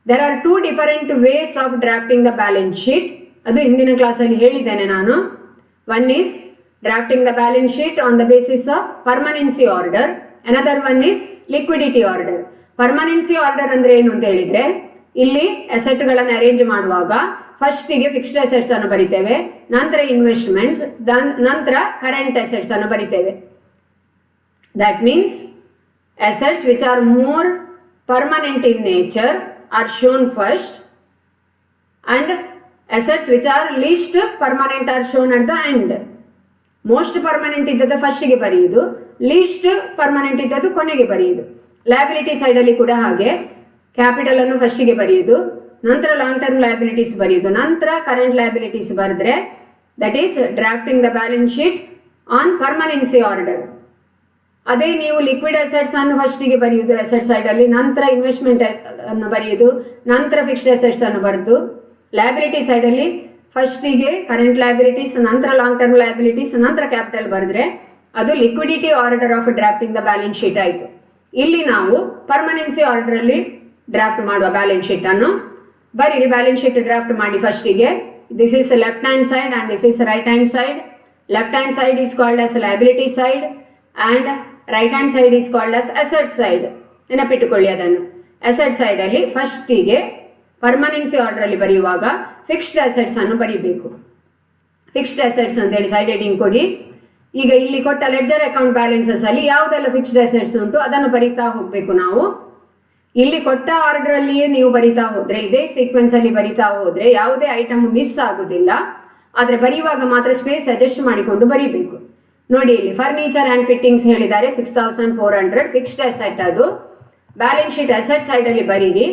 There are two different ways of drafting the balance sheet. ಅದು ಹಿಂದಿನ ಕ್ಲಾಸಲ್ಲಿ ಹೇಳಿದ್ದೇನೆ ನಾನು. One is drafting the balance sheet on the basis of permanency order. Another one is liquidity order. Permanency order ಅಂದ್ರೆ ಏನು ಅಂತ ಹೇಳಿದ್ರೆ, ಇಲ್ಲಿ ಅಸೆಟ್ಗಳನ್ನು ಅರೇಂಜ್ ಮಾಡುವಾಗ ಫಸ್ಟಿಗೆ ಫಿಕ್ಸ್ಡ್ ಅಸೆಟ್ಸ್ ಅನ್ನು ಬರಿತೇವೆ, ನಂತರ ಇನ್ವೆಸ್ಟ್ಮೆಂಟ್ಸ್, ನಂತರ ಕರೆಂಟ್ ಅಸೆಟ್ಸ್ ಅನ್ನು ಬರಿತೇವೆ. That means assets which are more permanent in nature are shown first, and assets which are least permanent are shown at the end. Most permanent ಇದ್ದದ್ದು ಫಸ್ಟಿಗೆ ಬರೆಯುವುದು, list permanent ಇದ್ದದ್ದು ಕೊನೆಗೆ ಬರೆಯುವುದು. ಲಯಬಿಲಿಟಿ ಸೈಡಲ್ಲಿ ಕೂಡ ಹಾಗೆ, ಕ್ಯಾಪಿಟಲ್ ಅನ್ನು ಫಸ್ಟಿಗೆ ಬರೆಯುವುದು, ನಂತರ ಲಾಂಗ್ ಟರ್ಮ್ ಲಯಬಿಲಿಟೀಸ್ ಬರೆಯುವುದು, ನಂತರ ಕರೆಂಟ್ ಲಯಬಿಲಿಟೀಸ್ ಬರೆದ್ರೆ that is drafting the balance sheet on permanency order. ಅದೇ ನೀವು ಲಿಕ್ವಿಡ್ ಅಸೆಟ್ಸ್ ಅನ್ನು ಫಸ್ಟಿಗೆ ಬರೆಯುವುದು ಅಸೆಟ್ ಸೈಡಲ್ಲಿ, ನಂತರ ಇನ್ವೆಸ್ಟ್ಮೆಂಟ್ ಅನ್ನು ಬರೆಯುವುದು, ನಂತರ ಫಿಕ್ಸ್ಡ್ ಅಸೆಟ್ಸ್ ಅನ್ನು ಬರೆದು, ಲಯಬಿಲಿಟಿ ಸೈಡಲ್ಲಿ ಫಸ್ಟಿಗೆ ಕರೆಂಟ್ ಲಯಬಿಲಿಟೀಸ್, ನಂತರ ಲಾಂಗ್ ಟರ್ಮ್ ಲಯಬಿಲಿಟೀಸ್, ನಂತರ ಕ್ಯಾಪಿಟಲ್ ಬರೆದ್ರೆ ಅದು liquidity order of drafting the balance sheet ಆಯಿತು. ಇಲ್ಲಿ ನಾವು ಪರ್ಮನೆನ್ಸಿ ಆರ್ಡರ್ ಅಲ್ಲಿ ಡ್ರಾಫ್ಟ್ ಮಾಡುವ ಬ್ಯಾಲೆನ್ಸ್ ಶೀಟ್ ಅನ್ನು ಬರೀರಿ. ಬ್ಯಾಲೆನ್ಸ್ ಶೀಟ್ ಡ್ರಾಫ್ಟ್ ಮಾಡಿ ಫಸ್ಟಿಗೆ. This is left hand side and this is right hand side. Left hand side is called as liability side and right hand side is called as asset side. ನೆನಪಿಟ್ಟುಕೊಳ್ಳಿ ಅದನ್ನು. Asset side ಅಲ್ಲಿ ಫಸ್ಟಿಗೆ ಪರ್ಮನೆನ್ಸಿ order ಅಲ್ಲಿ ಬರೆಯುವಾಗ fixed assets ಅನ್ನು ಬರೀಬೇಕು. Fixed assets ಅಂತ ಹೇಳಿ ಸೈಡ್ ಹೆಡಿಂಗ್ ಕೊಡಿ. ಈಗ ಇಲ್ಲಿ ಕೊಟ್ಟ ಲೆಡ್ಜರ್ ಅಕೌಂಟ್ ಬ್ಯಾಲೆನ್ಸಸ್ ಅಲ್ಲಿ ಯಾವುದೆಲ್ಲ ಫಿಕ್ಸ್ಡ್ ಅಸೆಟ್ಸ್ ಉಂಟು ಅದನ್ನು ಬರೀತಾ ಹೋಗ್ಬೇಕು ನಾವು. ಇಲ್ಲಿ ಕೊಟ್ಟ ಆರ್ಡರ್ ಅಲ್ಲಿಯೇ ನೀವು ಬರೀತಾ ಹೋದ್ರೆ, ಇದೇ ಸೀಕ್ವೆನ್ಸ್ ಅಲ್ಲಿ ಬರೀತಾ ಹೋದ್ರೆ ಯಾವುದೇ ಐಟಮ್ ಮಿಸ್ ಆಗುದಿಲ್ಲ. ಆದ್ರೆ ಬರೆಯುವಾಗ ಮಾತ್ರ ಸ್ಪೇಸ್ ಅಡ್ಜಸ್ಟ್ ಮಾಡಿಕೊಂಡು ಬರೀಬೇಕು. ನೋಡಿ, ಇಲ್ಲಿ ಫರ್ನಿಚರ್ ಅಂಡ್ ಫಿಟ್ಟಿಂಗ್ಸ್ ಹೇಳಿದ್ದಾರೆ 6400 ಫಿಕ್ಸ್ಡ್ ಅಸೆಟ್. ಅದು ಬ್ಯಾಲೆನ್ಸ್ ಶೀಟ್ ಅಸೆಟ್ ಸೈಡ್ ಅಲ್ಲಿ ಬರೀರಿ.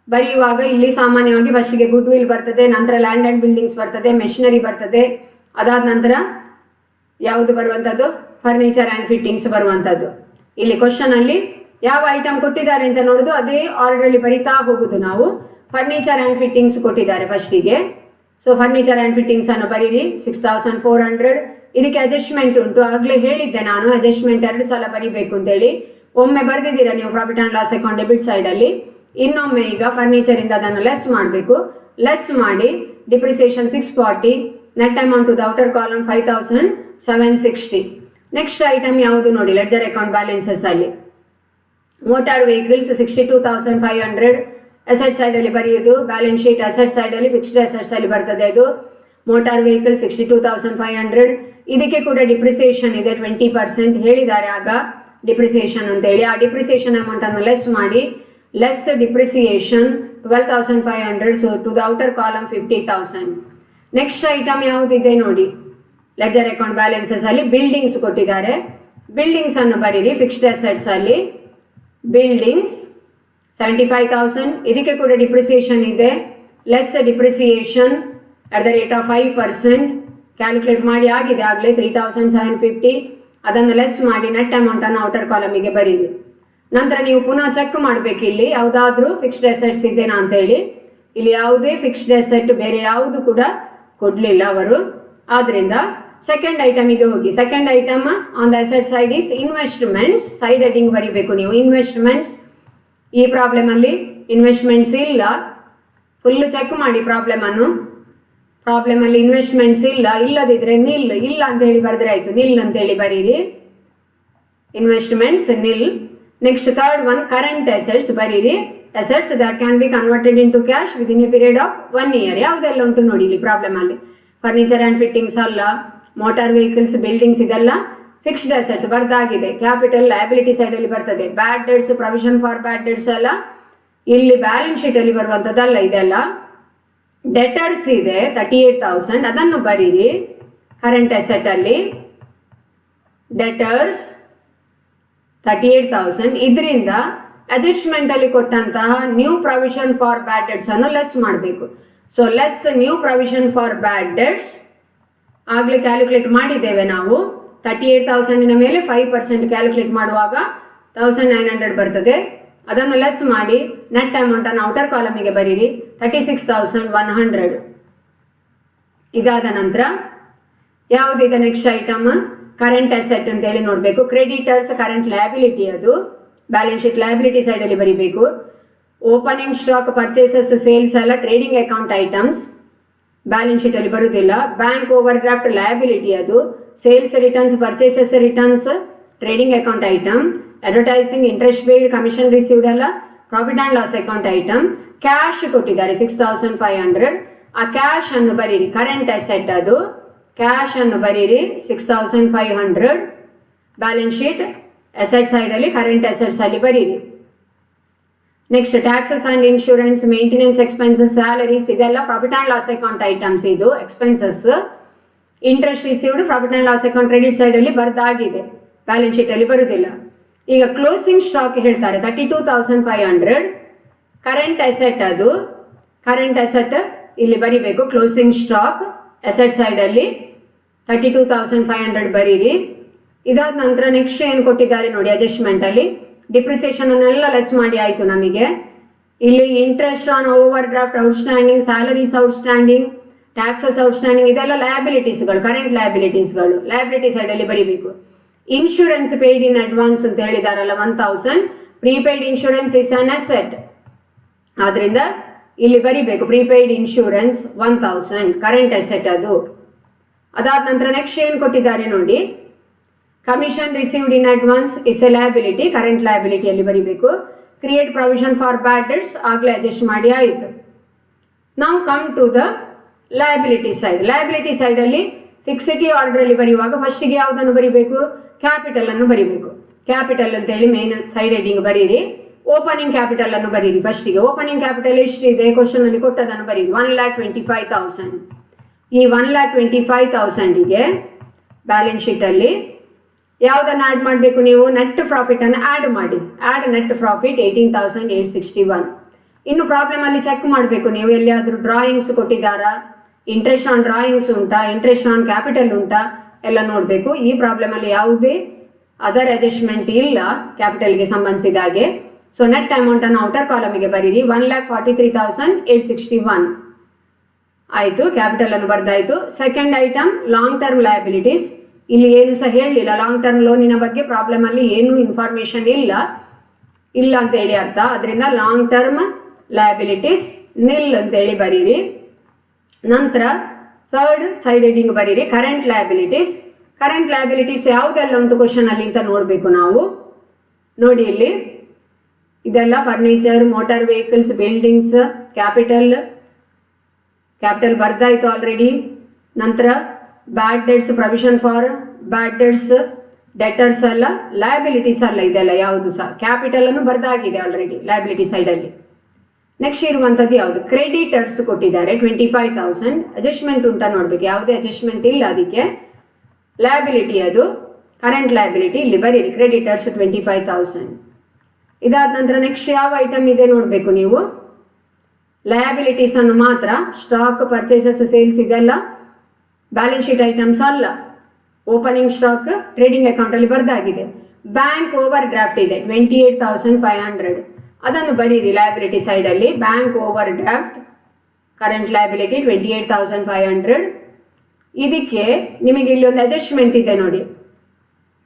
ಬರೆಯುವಾಗ ಇಲ್ಲಿ ಸಾಮಾನ್ಯವಾಗಿ ಫಸ್ಟಿಗೆ ಗುಡ್ ವಿಲ್ ಬರ್ತದೆ, ನಂತರ ಲ್ಯಾಂಡ್ ಅಂಡ್ ಬಿಲ್ಡಿಂಗ್ಸ್ ಬರ್ತದೆ, ಮೆಷಿನರಿ ಬರ್ತದೆ, ಅದಾದ ನಂತರ ಯಾವುದು ಬರುವಂತದ್ದು, ಫರ್ನಿಚರ್ ಅಂಡ್ ಫಿಟ್ಟಿಂಗ್ಸ್ ಬರುವಂತದ್ದು. ಇಲ್ಲಿ ಕ್ವಶನ್ ಅಲ್ಲಿ ಯಾವ ಐಟಮ್ ಕೊಟ್ಟಿದ್ದಾರೆ ಅಂತ ನೋಡುದು, ಅದೇ ಆರ್ಡರ್ ಅಲ್ಲಿ ಬರಿತಾ ಹೋಗುದು ನಾವು. ಫರ್ನಿಚರ್ ಅಂಡ್ ಫಿಟ್ಟಿಂಗ್ಸ್ ಕೊಟ್ಟಿದ್ದಾರೆ ಫಸ್ಟಿಗೆ, ಸೊ ಫರ್ನಿಚರ್ ಅಂಡ್ ಫಿಟ್ಟಿಂಗ್ಸ್ ಅನ್ನು ಬರೀರಿ 6400. ಇದಕ್ಕೆ ಅಡ್ಜಸ್ಟ್ಮೆಂಟ್ ಉಂಟು, ಆಗ್ಲೇ ಹೇಳಿದ್ದೆ ನಾನು ಅಡ್ಜಸ್ಟ್ಮೆಂಟ್ 2 ಸಲ ಬರಿಬೇಕು ಅಂತ ಹೇಳಿ. ಒಮ್ಮೆ ಬರೆದಿದ್ದೀರಾ ನೀವು profit and loss account debit side ಅಲ್ಲಿ, ಇನ್ನೊಮ್ಮೆ ಈಗ ಫರ್ನಿಚರ್ ಇಂದ ಅದನ್ನು ಲೆಸ್ ಮಾಡಬೇಕು. ಲೆಸ್ ಮಾಡಿ depreciation 640, net amount to the outer column 5760. Next item ಯಾವುದು ನೋಡಿ, ಲೆಡ್ಜರ್ ಅಕೌಂಟ್ ಬ್ಯಾಲೆನ್ಸಸ್ ಅಲ್ಲಿ ಮೋಟಾರ್ ವೆಹಿಕಲ್ಸ್ 62500 ಅಸೆಟ್ ಸೈಡ್ ಅಲ್ಲಿ ಬರೆಯುವುದು. ಬ್ಯಾಲೆನ್ಸ್ ಶೀಟ್ ಅಸೆಟ್ ಸೈಡ್ ಅಲ್ಲಿ ಫಿಕ್ಸ್ಡ್ ಅಸೆಟ್ಸ್ ಅಲ್ಲಿ ಬರ್ತದೆ ಅದು. Motor vehicle 62500. ಇದಕ್ಕೆ ಕೂಡ ಡಿಪ್ರಿಸಿಯೇಷನ್ ಇದೆ 20% ಹೇಳಿದ್ದಾರೆ ಆಗ ಡಿಪ್ರಿಸಿಯೇಷನ್ ಅಂತ ಹೇಳಿ. ಆ ಡಿಪ್ರಿಸಿಯೇಷನ್ ಅಮೌಂಟ್ ಅನ್ನು ಲೆಸ್ ಮಾಡಿ, less depreciation 12500, so to the outer column 50,000. Next item ಯಾವುದಿದೆ ನೋಡಿ, ಲೆಡ್ಜರ್ ಅಕೌಂಟ್ ಬ್ಯಾಲೆನ್ಸಸ್ ಅಲ್ಲಿ ಬಿಲ್ಡಿಂಗ್ಸ್ ಕೊಟ್ಟಿದ್ದಾರೆ. ಬಿಲ್ಡಿಂಗ್ಸ್ ಅನ್ನು ಬರೀರಿ ಫಿಕ್ಸ್ಡ್ ಅಸೆಟ್ಸ್ ಅಲ್ಲಿ. ಬಿಲ್ಡಿಂಗ್ಸ್ 75,000. ಇದಕ್ಕೆ ಕೂಡ ಡಿಪ್ರಿಸಿಯೇಷನ್ ಇದೆ. Less depreciation at the rate of 5%. Calculate ಮಾಡಿ ಆಗಿದೆ ಆಗಲೇ 3750. ಅದನ್ನು ಲೆಸ್ ಮಾಡಿ ನೆಟ್ ಅಮೌಂಟ್ ಅನ್ನು ಔಟರ್ ಕಾಲಮಿಗೆ ಬರೀರಿ. ನಂತರ ನೀವು ಪುನಃ ಚೆಕ್ ಮಾಡಬೇಕು ಇಲ್ಲಿ ಯಾವುದಾದ್ರೂ ಫಿಕ್ಸ್ಡ್ ಅಸೆಟ್ಸ್ ಇದೆನಾ ಅಂತ ಹೇಳಿ. ಇಲ್ಲಿ ಯಾವುದೇ ಫಿಕ್ಸ್ಡ್ ಅಸೆಟ್ ಬೇರೆ ಯಾವುದು ಕೂಡ ಕೊಡ್ಲಿಲ್ಲ ಅವರು. ಆದ್ರಿಂದ ಸೆಕೆಂಡ್ ಐಟಮಿಗೆ ಹೋಗಿ. Second item on the asset side is investments. Side heading ಬರೀಬೇಕು ನೀವು ಇನ್ವೆಸ್ಟ್ಮೆಂಟ್ಸ್. ಈ ಪ್ರಾಬ್ಲಮ್ ಅಲ್ಲಿ ಇನ್ವೆಸ್ಟ್ಮೆಂಟ್ಸ್ ಇಲ್ಲ, ಫುಲ್ ಚೆಕ್ ಮಾಡಿ ಪ್ರಾಬ್ಲಮ್ ಅನ್ನು. ಪ್ರಾಬ್ಲಮ್ ಅಲ್ಲಿ ಇನ್ವೆಸ್ಟ್ಮೆಂಟ್ಸ್ ಇಲ್ಲ, ಇಲ್ಲದಿದ್ರೆ ನಿಲ್, ಇಲ್ಲ ಅಂತ ಹೇಳಿ ಬರೆದ್ರೆ ಆಯ್ತು. ನಿಲ್ ಅಂತ ಹೇಳಿ ಬರೀರಿ, investments nil. Next third one current assets ಬರೀರಿ. Assets that can be converted into cash within a period of 1 year. ಯಾವುದೆಲ್ಲ ಉಂಟು ನೋಡಿ ಇಲ್ಲಿ ಪ್ರಾಬ್ಲಮ್ ಅಲ್ಲಿ. ಫರ್ನಿಚರ್ ಅಂಡ್ ಫಿಟ್ಟಿಂಗ್ಸ್ ಅಲ್ಲ, ಮೋಟಾರ್ ವೆಹಿಕಲ್ಸ್, ಬಿಲ್ಡಿಂಗ್ಸ್ ಇದೆಲ್ಲ ಫಿಕ್ಸ್ಡ್ ಅಸೆಟ್ಸ್ ಬರ್ದಾಗಿದೆ. ಕ್ಯಾಪಿಟಲ್ ಲಯಬಿಲಿಟಿ ಸೈಡ್ ಅಲ್ಲಿ ಬರ್ತದೆ. Bad debts, provision for bad debts ಎಲ್ಲ ಇಲ್ಲಿ ಬ್ಯಾಲೆನ್ಸ್ ಶೀಟ್ ಅಲ್ಲಿ ಬರುವಂತದ್ದಲ್ಲ. ಇದೆಲ್ಲ ಡೆಟರ್ಸ್ ಇದೆ 38,000, ಅದನ್ನು ಬರೀರಿ ಕರೆಂಟ್ ಅಸೆಟ್ ಅಲ್ಲಿ. ಡೆಟರ್ಸ್ 38,000. ಇದರಿಂದ ಅಡ್ಜಸ್ಟ್ಮೆಂಟ್ ಅಲ್ಲಿ ಕೊಟ್ಟಂತಹ new provision for bad debts ಅನ್ನು ಲೆಸ್ ಮಾಡಬೇಕು. So less new provision for bad debts ಆಗ್ಲೇ ಕ್ಯಾಲ್ಕುಲೇಟ್ ಮಾಡಿದ್ದೇವೆ ನಾವು. 38,000 ಮೇಲೆ 5% ಕ್ಯಾಲ್ಕುಲೇಟ್ ಮಾಡುವಾಗ 1900 ಬರ್ತದೆ. ಅದನ್ನು ಲೆಸ್ ಮಾಡಿ ನೆಟ್ ಅಮೌಂಟ್ ಅನ್ನು ಔಟರ್ ಕಾಲಮಿಗೆ ಬರೀರಿ 36,100. ಇದಾದ ನಂತರ ಯಾವುದಿದೆ ನೆಕ್ಸ್ಟ್ ಐಟಮ್, ಕರೆಂಟ್ ಅಸೆಟ್ ಅಂತ ಹೇಳಿ ನೋಡಬೇಕು. ಕ್ರೆಡಿಟರ್ಸ್ ಕರೆಂಟ್ ಲಯಬಿಲಿಟಿ, ಅದು ಬ್ಯಾಲೆನ್ಸ್ ಶೀಟ್ ಲಯಬಿಲಿಟಿ ಸೈಡ್ ಅಲ್ಲಿ ಬರೀಬೇಕು. ಓಪನಿಂಗ್ ಸ್ಟಾಕ್, ಪರ್ಚೇಸಸ್, ಸೇಲ್ಸ್ ಎಲ್ಲ trading account items, balance sheet ಅಲ್ಲಿ ಬರುವುದಿಲ್ಲ. ಬ್ಯಾಂಕ್ ಓವರ್ ಡ್ರಾಫ್ಟ್ ಲಯಬಿಲಿಟಿ, ಅದು sales returns, purchases returns, trading account item. Advertising, interest paid, commission received ಎಲ್ಲ profit and loss account item. Cash ಕೊಟ್ಟಿದ್ದಾರೆ 6500, ಆ cash ಅನ್ನು ಬರೀರಿ, current asset, ಅದು ಕ್ಯಾಶ್ ಅನ್ನು ಬರೀರಿ 6500. ಬ್ಯಾಲೆನ್ಸ್ ಶೀಟ್ ಅಸೆಟ್ ಸೈಡ್ ಅಲ್ಲಿ ಕರೆಂಟ್ ಅಸೆಟ್ಸ್ ಅಲ್ಲಿ ಬರೀರಿ. Next taxes and insurance, maintenance expenses, salaries ಇದೆಲ್ಲ profit and loss account items, ಇದು expenses. Interest received profit and loss account credit side ಅಲ್ಲಿ ಬರ್ದಾಗಿದೆ, ಬ್ಯಾಲೆನ್ಸ್ ಶೀಟ್ ಅಲ್ಲಿ ಬರುವುದಿಲ್ಲ. ಈಗ ಕ್ಲೋಸಿಂಗ್ ಸ್ಟಾಕ್ ಹೇಳ್ತಾರೆ 32500, ಕರೆಂಟ್ ಅಸೆಟ್, ಅದು ಕರೆಂಟ್ ಅಸೆಟ್ ಇಲ್ಲಿ ಬರಿಬೇಕು. ಕ್ಲೋಸಿಂಗ್ ಸ್ಟಾಕ್ ಅಸೆಟ್ ಸೈಡ್ ಅಲ್ಲಿ 32500 ಬರೀರಿ. ಇದಾದ ನಂತರ ನೆಕ್ಸ್ಟ್ ಏನು ಕೊಟ್ಟಿದ್ದಾರೆ ನೋಡಿ, ಅಡ್ಜಸ್ಟ್ಮೆಂಟ್ ಅಲ್ಲಿ ಡಿಪ್ರಿಸಿಯೇಷನ್ ಅನ್ನೆಲ್ಲ ಲೆಸ್ ಮಾಡಿ ಆಯಿತು ನಮಗೆ. ಇಲ್ಲಿ interest on overdraft outstanding, salaries outstanding, taxes outstanding ಇದೆಲ್ಲ ಲಯಬಿಲಿಟೀಸ್ಗಳು, ಕರೆಂಟ್ ಲಯಬಿಲಿಟೀಸ್ಗಳು, ಲಯಬಿಲಿಟಿ ಸೈಡ್ ಅಲ್ಲಿ ಬರೀಬೇಕು. ಇನ್ಶೂರೆನ್ಸ್ ಪೇಯ್ಡ್ ಇನ್ ಅಡ್ವಾನ್ಸ್ ಅಂತ ಹೇಳಿದಾರಲ್ಲ 1000, prepaid insurance is an asset, ಆದ್ರಿಂದ ಇಲ್ಲಿ ಬರಿಬೇಕು ಪ್ರೀಪೇಯ್ಡ್ ಇನ್ಶೂರೆನ್ಸ್ 1000 ಕರೆಂಟ್ ಅಸೆಟ್ ಅದು. ಅದಾದ ನಂತರ ನೆಕ್ಸ್ಟ್ ಏನು ಕೊಟ್ಟಿದ್ದಾರೆ ನೋಡಿ, commission received in advance is a liability, current ಲಯಬಿಲಿಟಿಯಲ್ಲಿ ಬರಿಬೇಕು. Create provision for bad debts, ಆಗಲೇ ಅಡ್ಜಸ್ಟ್ ಮಾಡಿ ಆಯಿತು. ನಾವು come to the liability side. Liability side ಅಲ್ಲಿ ಫಿಕ್ಸಿಟಿ ಆರ್ಡರ್ ಅಲ್ಲಿ ಬರೆಯುವಾಗ ಫಸ್ಟಿಗೆ ಯಾವುದನ್ನು ಬರಿಬೇಕು, ಕ್ಯಾಪಿಟಲ್ ಅನ್ನು ಬರಿಬೇಕು. ಕ್ಯಾಪಿಟಲ್ ಅಂತ ಹೇಳಿ ಮೇನ್ ಸೈಡ್ ಹೆಡಿಂಗ್ ಬರೀರಿ. ಓಪನಿಂಗ್ ಕ್ಯಾಪಿಟಲ್ ಅನ್ನು ಬರೀರಿ ಫಸ್ಟಿಗೆ. ಓಪನಿಂಗ್ ಕ್ಯಾಪಿಟಲ್ ಎಷ್ಟಿದೆ ಕ್ವಶನ್ ಅಲ್ಲಿ ಕೊಟ್ಟದನ್ನು ಬರೀರಿ, 1,25,000. ಈ 1,25,000ಗೆ ಬ್ಯಾಲೆನ್ಸ್ ಶೀಟ್ ಅಲ್ಲಿ ಯಾವುದನ್ನು ಆ್ಯಡ್ ಮಾಡಬೇಕು ನೀವು, ನೆಟ್ ಪ್ರಾಫಿಟ್ ಅನ್ನು ಆ್ಯಡ್ ಮಾಡಿ. Add net profit 18,861. ಇನ್ನು ಪ್ರಾಬ್ಲಮ್ ಅಲ್ಲಿ ಚೆಕ್ ಮಾಡಬೇಕು ನೀವು, ಎಲ್ಲಿಯಾದರೂ ಡ್ರಾಯಿಂಗ್ಸ್ ಕೊಟ್ಟಿದ್ದಾರಾ, ಇಂಟ್ರೆಸ್ಟ್ ಆನ್ ಡ್ರಾಯಿಂಗ್ಸ್ ಉಂಟಾ, ಇಂಟ್ರೆಸ್ಟ್ ಆನ್ ಕ್ಯಾಪಿಟಲ್ ಉಂಟಾ ಎಲ್ಲ ನೋಡಬೇಕು. ಈ ಪ್ರಾಬ್ಲಮ್ ಅಲ್ಲಿ ಯಾವುದೇ ಅದರ್ ಅಡ್ಜಸ್ಟ್ಮೆಂಟ್ ಇಲ್ಲ ಕ್ಯಾಪಿಟಲ್ಗೆ ಸಂಬಂಧಿಸಿದ ಹಾಗೆ. ಸೊ ನೆಟ್ ಅಮೌಂಟ್ ಅನ್ನು ಔಟರ್ ಕಾಲಮಿಗೆ ಬರೀರಿ, 1,43,861 ಆಯಿತು. ಕ್ಯಾಪಿಟಲ್ ಅನ್ನು ಬರ್ದಾಯಿತು. Second item long term liabilities. ಇಲ್ಲಿ ಏನು ಸಹ ಹೇಳಲಿಲ್ಲ, ಲಾಂಗ್ ಟರ್ಮ್ ಲೋನಿನ ಬಗ್ಗೆ ಪ್ರಾಬ್ಲಮ್ ಅಲ್ಲಿ ಏನು ಇನ್ಫಾರ್ಮೇಶನ್ ಇಲ್ಲ ಅಂತ ಹೇಳಿ ಅರ್ಥ. ಅದರಿಂದ ಲಾಂಗ್ ಟರ್ಮ್ ಲಯಬಿಲಿಟೀಸ್ ನಿಲ್ ಅಂತ ಹೇಳಿ ಬರೀರಿ. ನಂತರ ಥರ್ಡ್ ಸೈಡ್ ಹೆಡಿಂಗ್ ಬರೀರಿ ಕರೆಂಟ್ ಲಯಬಿಲಿಟೀಸ್. ಕರೆಂಟ್ ಲಯಬಿಲಿಟೀಸ್ ಯಾವುದೆಲ್ಲ ಉಂಟು ಕ್ವಶನ್ ಅಲ್ಲಿ ಅಂತ ನೋಡಬೇಕು ನಾವು. ನೋಡಿ ಇಲ್ಲಿ ಇದೆಲ್ಲ furniture, motor vehicles, buildings, capital ಬರ್ದಾಯಿತು ಆಲ್ರೆಡಿ. ನಂತರ bad debts, provision for bad debts, debtors ಎಲ್ಲ ಲಯಬಿಲಿಟೀಸ್ ಅಲ್ಲ, ಇದೆಲ್ಲ ಯಾವುದು ಸಹ ಕ್ಯಾಪಿಟಲ್ ಅನ್ನು ಬರ್ದಾಗಿದೆ ಆಲ್ರೆಡಿ ಲಯಬಿಲಿಟಿ ಸೈಡ್ ಅಲ್ಲಿ. ನೆಕ್ಸ್ಟ್ ಇರುವಂತದ್ದು ಯಾವುದು, ಕ್ರೆಡಿಟರ್ಸ್ ಕೊಟ್ಟಿದ್ದಾರೆ 25,000. ಅಡ್ಜಸ್ಟ್ಮೆಂಟ್ ಉಂಟಾ ನೋಡ್ಬೇಕು, ಯಾವುದೇ ಅಡ್ಜಸ್ಟ್ಮೆಂಟ್ ಇಲ್ಲ ಅದಕ್ಕೆ. ಲಯಬಿಲಿಟಿ ಅದು ಕರೆಂಟ್ ಲಯಬಿಲಿಟಿ ಇಲ್ಲಿ ಬರೀರಿ, ಕ್ರೆಡಿಟರ್ಸ್ 25,000. ಇದಾದ ನಂತರ ನೆಕ್ಸ್ಟ್ ಯಾವ ಐಟಮ್ ಇದೆ ನೋಡಬೇಕು ನೀವು. ಲಯಬಿಲಿಟೀಸ್ ಅನ್ನು ಮಾತ್ರ, ಸ್ಟಾಕ್, ಪರ್ಚೇಸಸ್, ಸೇಲ್ಸ್ ಇದೆಲ್ಲ ಬ್ಯಾಲೆನ್ಸ್ ಶೀಟ್ ಐಟಮ್ಸ್ ಅಲ್ಲ. ಓಪನಿಂಗ್ ಸ್ಟಾಕ್ ಟ್ರೇಡಿಂಗ್ ಅಕೌಂಟ್ ಅಲ್ಲಿ ಬರ್ದಾಗಿದೆ. ಬ್ಯಾಂಕ್ ಓವರ್ ಡ್ರಾಫ್ಟ್ ಇದೆ 28,500, ಅದನ್ನು ಬರೀರಿ ಲಯಬಿಲಿಟಿ ಸೈಡ್ ಅಲ್ಲಿ. Bank overdraft current liability 28,500. ಇದಕ್ಕೆ ನಿಮಗೆ ಇಲ್ಲಿ ಒಂದು ಅಡ್ಜಸ್ಟ್ಮೆಂಟ್ ಇದೆ ನೋಡಿ,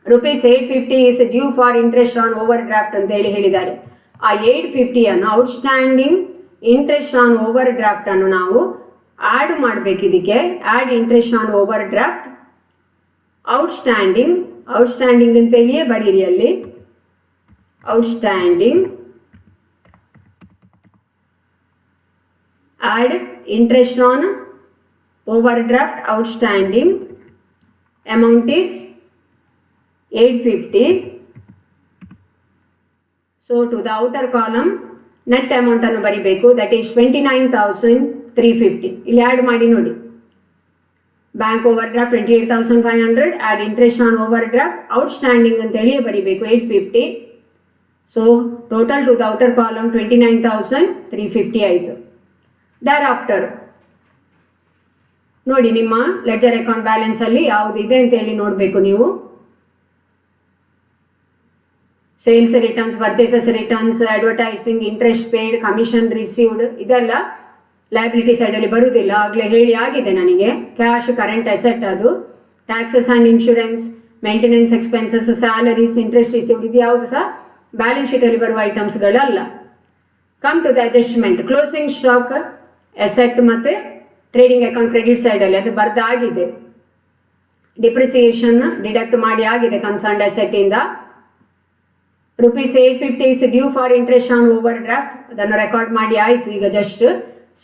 ₹850 is due for interest on overdraft ಅಂತ ಹೇಳಿದ್ದಾರೆ. ಆ 850 ಅನ್ನು outstanding interest on overdraft ಅನ್ನು ನಾವು ಆಡ್ ಮಾಡಬೇಕು. ಇದಕ್ಕೆ add interest on overdraft outstanding ಅಂತ ಹೇಳಿಯೇ ಬರೀರಿ ಅಲ್ಲಿ. Outstanding add interest on overdraft outstanding, amount is 850. So to the outer column net amount ಅನ್ನು ಬರಿಬೇಕು, that is 29,350. ಇಲ್ಲಿ ಆಡ್ ಮಾಡಿ ನೋಡಿ, bank overdraft 28,500, add interest on overdraft outstanding ಅಂತ ಹೇಳಿ ಬರಿಬೇಕು 850. So total to the outer column 29,350 ಆಯಿತು. Thereafter ನೋಡಿ ನಿಮ್ಮ ಲೆಡ್ಜರ್ ಅಕೌಂಟ್ ಬ್ಯಾಲೆನ್ಸ್ ಅಲ್ಲಿ ಯಾವುದಿದೆ ಅಂತ ಹೇಳಿ ನೋಡಬೇಕು ನೀವು. Sales returns, purchases returns, advertising, interest paid, commission received ಇದೆಲ್ಲ ಲಯಬಿಲಿಟಿ ಸೈಡ್ ಅಲ್ಲಿ ಬರುವುದಿಲ್ಲ, ಆಗಲೇ ಹೇಳಿ ಆಗಿದೆ ನನಗೆ. ಕ್ಯಾಶ್ ಕರೆಂಟ್ ಅಸೆಟ್ ಅದು. Taxes and insurance, maintenance expenses, salaries, interest received ಇದು ಯಾವುದು ಸಹ ಬ್ಯಾಲೆನ್ಸ್ ಶೀಟ್ ಅಲ್ಲಿ ಬರುವ ಐಟಮ್ಸ್ಗಳಲ್ಲ. Come to the adjustment. Closing stock asset ಮತ್ತು ಟ್ರೇಡಿಂಗ್ ಅಕೌಂಟ್ ಕ್ರೆಡಿಟ್ ಸೈಡಲ್ಲಿ ಅದು ಬರ್ದಾಗಿದೆ. ಡಿಪ್ರಿಸಿಯೇಷನ್ ಡಿಡಕ್ಟ್ ಮಾಡಿ ಆಗಿದೆ ಕನ್ಸರ್ನ್ಡ್ ಅಸೆಟ್ಟಿಂದ. ₹850 is due for interest on over draft, ಅದನ್ನು ರೆಕಾರ್ಡ್ ಮಾಡಿ ಆಯಿತು ಈಗ ಜಸ್ಟ್.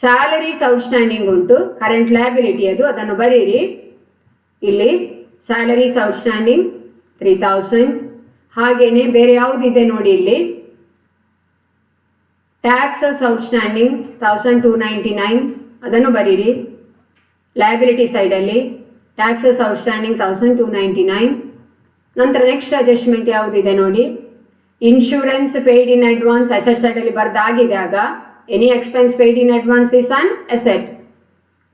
ಸ್ಯಾಲರೀಸ್ ಔಟ್ಸ್ಟ್ಯಾಂಡಿಂಗ್ ಉಂಟು, ಕರೆಂಟ್ ಲಯಬಿಲಿಟಿ ಅದು, ಅದನ್ನು ಬರೀರಿ ಇಲ್ಲಿ. Salaries outstanding 3000. ಹಾಗೇನೆ ಬೇರೆ ಯಾವುದಿದೆ ನೋಡಿ ಇಲ್ಲಿ, ಟ್ಯಾಕ್ಸಸ್ ಔಟ್ಸ್ಟ್ಯಾಂಡಿಂಗ್ 1299, ಅದನ್ನು ಬರೀರಿ ಲಯಬಿಲಿಟಿ ಸೈಡಲ್ಲಿ. Taxes outstanding 1299. ನಂತರ ನೆಕ್ಸ್ಟ್ ಅಡ್ಜಸ್ಟ್ಮೆಂಟ್ ಯಾವುದಿದೆ ನೋಡಿ, insurance paid in advance asset ಸೈಡಲ್ಲಿ ಬರ್ದಾಗಿದೆ. ಆಗ any expense paid in advance is an asset.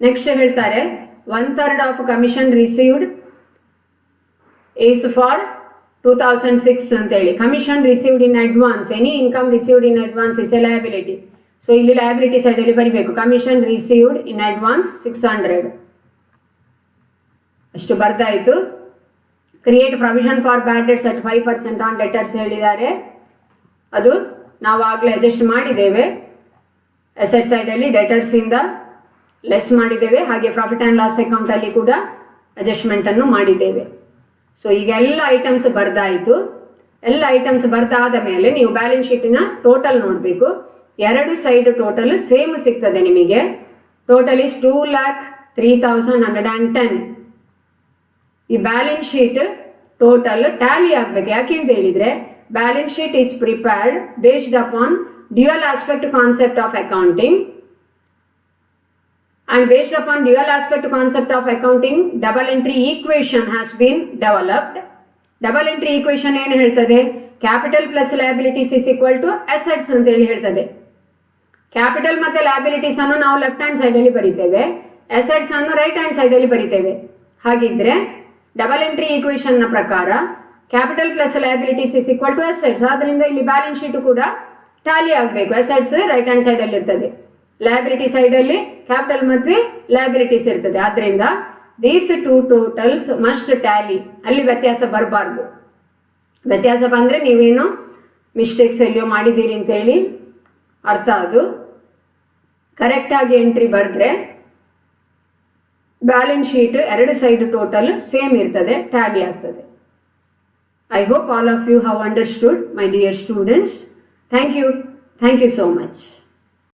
Next ಹೇಳ್ತಾರೆ 1/3 of commission received is for 2006 ಅಂತೇಳಿ. Commission received in advance, any income received in advance is a liability. So ಇಲ್ಲಿ liability ಸೈಡಲ್ಲಿ ಬರೀಬೇಕು commission received in advance 600. ಅಷ್ಟು ಬರ್ದಾಯಿತು. Create provision for bad debts at 5% on debtors ಹೇಳಿದ್ದಾರೆ, ಅದು ನಾವು ಆಗಲೇ ಅಡ್ಜಸ್ಟ್ ಮಾಡಿದ್ದೇವೆ. ಅಸೆಟ್ ಸೈಡಲ್ಲಿ ಡೆಟರ್ಸಿಂದ ಲೆಸ್ ಮಾಡಿದ್ದೇವೆ, ಹಾಗೆ ಪ್ರಾಫಿಟ್ ಆ್ಯಂಡ್ ಲಾಸ್ ಅಕೌಂಟಲ್ಲಿ ಕೂಡ ಅಡ್ಜಸ್ಟ್ಮೆಂಟನ್ನು ಮಾಡಿದ್ದೇವೆ. ಸೊ ಈಗ ಎಲ್ಲ ಐಟಮ್ಸ್ ಬರ್ದಾಯಿತು. ಎಲ್ಲ ಐಟಮ್ಸ್ ಬರ್ದಾದ ಮೇಲೆ ನೀವು ಬ್ಯಾಲೆನ್ಸ್ ಶೀಟಿನ ಟೋಟಲ್ ನೋಡಬೇಕು. ಎರಡು ಸೈಡ್ ಟೋಟಲ್ ಸೇಮ್ ಸಿಗ್ತದೆ ನಿಮಗೆ. Total is 2,03,110. ಈ ಬ್ಯಾಲೆನ್ಸ್ ಶೀಟ್ ಟೋಟಲ್ ಟ್ಯಾಲಿ ಆಗಬೇಕು. ಯಾಕೆಂತ ಹೇಳಿದರೆ balance sheet is prepared based upon dual aspect concept of accounting. And based upon dual aspect concept of accounting, double entry equation has been developed. Double entry equation ಏನು ಹೇಳ್ತದೆ, capital plus liabilities is equal to assets ಅಂತ ಹೇಳಿ ಹೇಳ್ತದೆ. Capital ಮತ್ತು liabilities ಅನ್ನು ನಾವು left hand ಸೈಡಲ್ಲಿ ಬರೀತೇವೆ, ಅಸೆಟ್ಸ್ ಅನ್ನು ರೈಟ್ ಹ್ಯಾಂಡ್ ಸೈಡಲ್ಲಿ ಬರೀತೇವೆ. ಹಾಗಿದ್ರೆ ಡಬಲ್ ಎಂಟ್ರಿ ಈಕ್ವೇಷನ್ನ ಪ್ರಕಾರ capital plus liabilities is equal to assets. ಆದ್ದರಿಂದ ಇಲ್ಲಿ ಬ್ಯಾಲೆನ್ಸ್ ಶೀಟ್ ಕೂಡ ಟ್ಯಾಲಿ ಆಗಬೇಕು. ಅಸೆಟ್ಸ್ ರೈಟ್ ಹ್ಯಾಂಡ್ ಸೈಡಲ್ಲಿ ಇರ್ತದೆ, ಲಯಬಿಲಿಟಿ ಸೈಡಲ್ಲಿ ಕ್ಯಾಪಿಟಲ್ ಮತ್ತು ಲಯಬಿಲಿಟೀಸ್ ಇರ್ತದೆ. ಆದ್ದರಿಂದ these two totals must tally. ಅಲ್ಲಿ ವ್ಯತ್ಯಾಸ ಬರಬಾರ್ದು. ವ್ಯತ್ಯಾಸ ಬಂದರೆ ನೀವೇನು ಮಿಸ್ಟೇಕ್ಸ್ ಎಲ್ಲಿಯೋ ಮಾಡಿದ್ದೀರಿ ಅಂತೇಳಿ ಅರ್ಥ. ಅದು ಕರೆಕ್ಟಾಗಿ ಎಂಟ್ರಿ ಬರೆದ್ರೆ ಬ್ಯಾಲೆನ್ಸ್ ಶೀಟ್ ಎರಡು ಸೈಡ್ ಟೋಟಲ್ ಸೇಮ್ ಇರ್ತದೆ, ಟ್ಯಾಲಿ ಆಗ್ತದೆ. I hope all of you have understood my dear students. Thank you so much.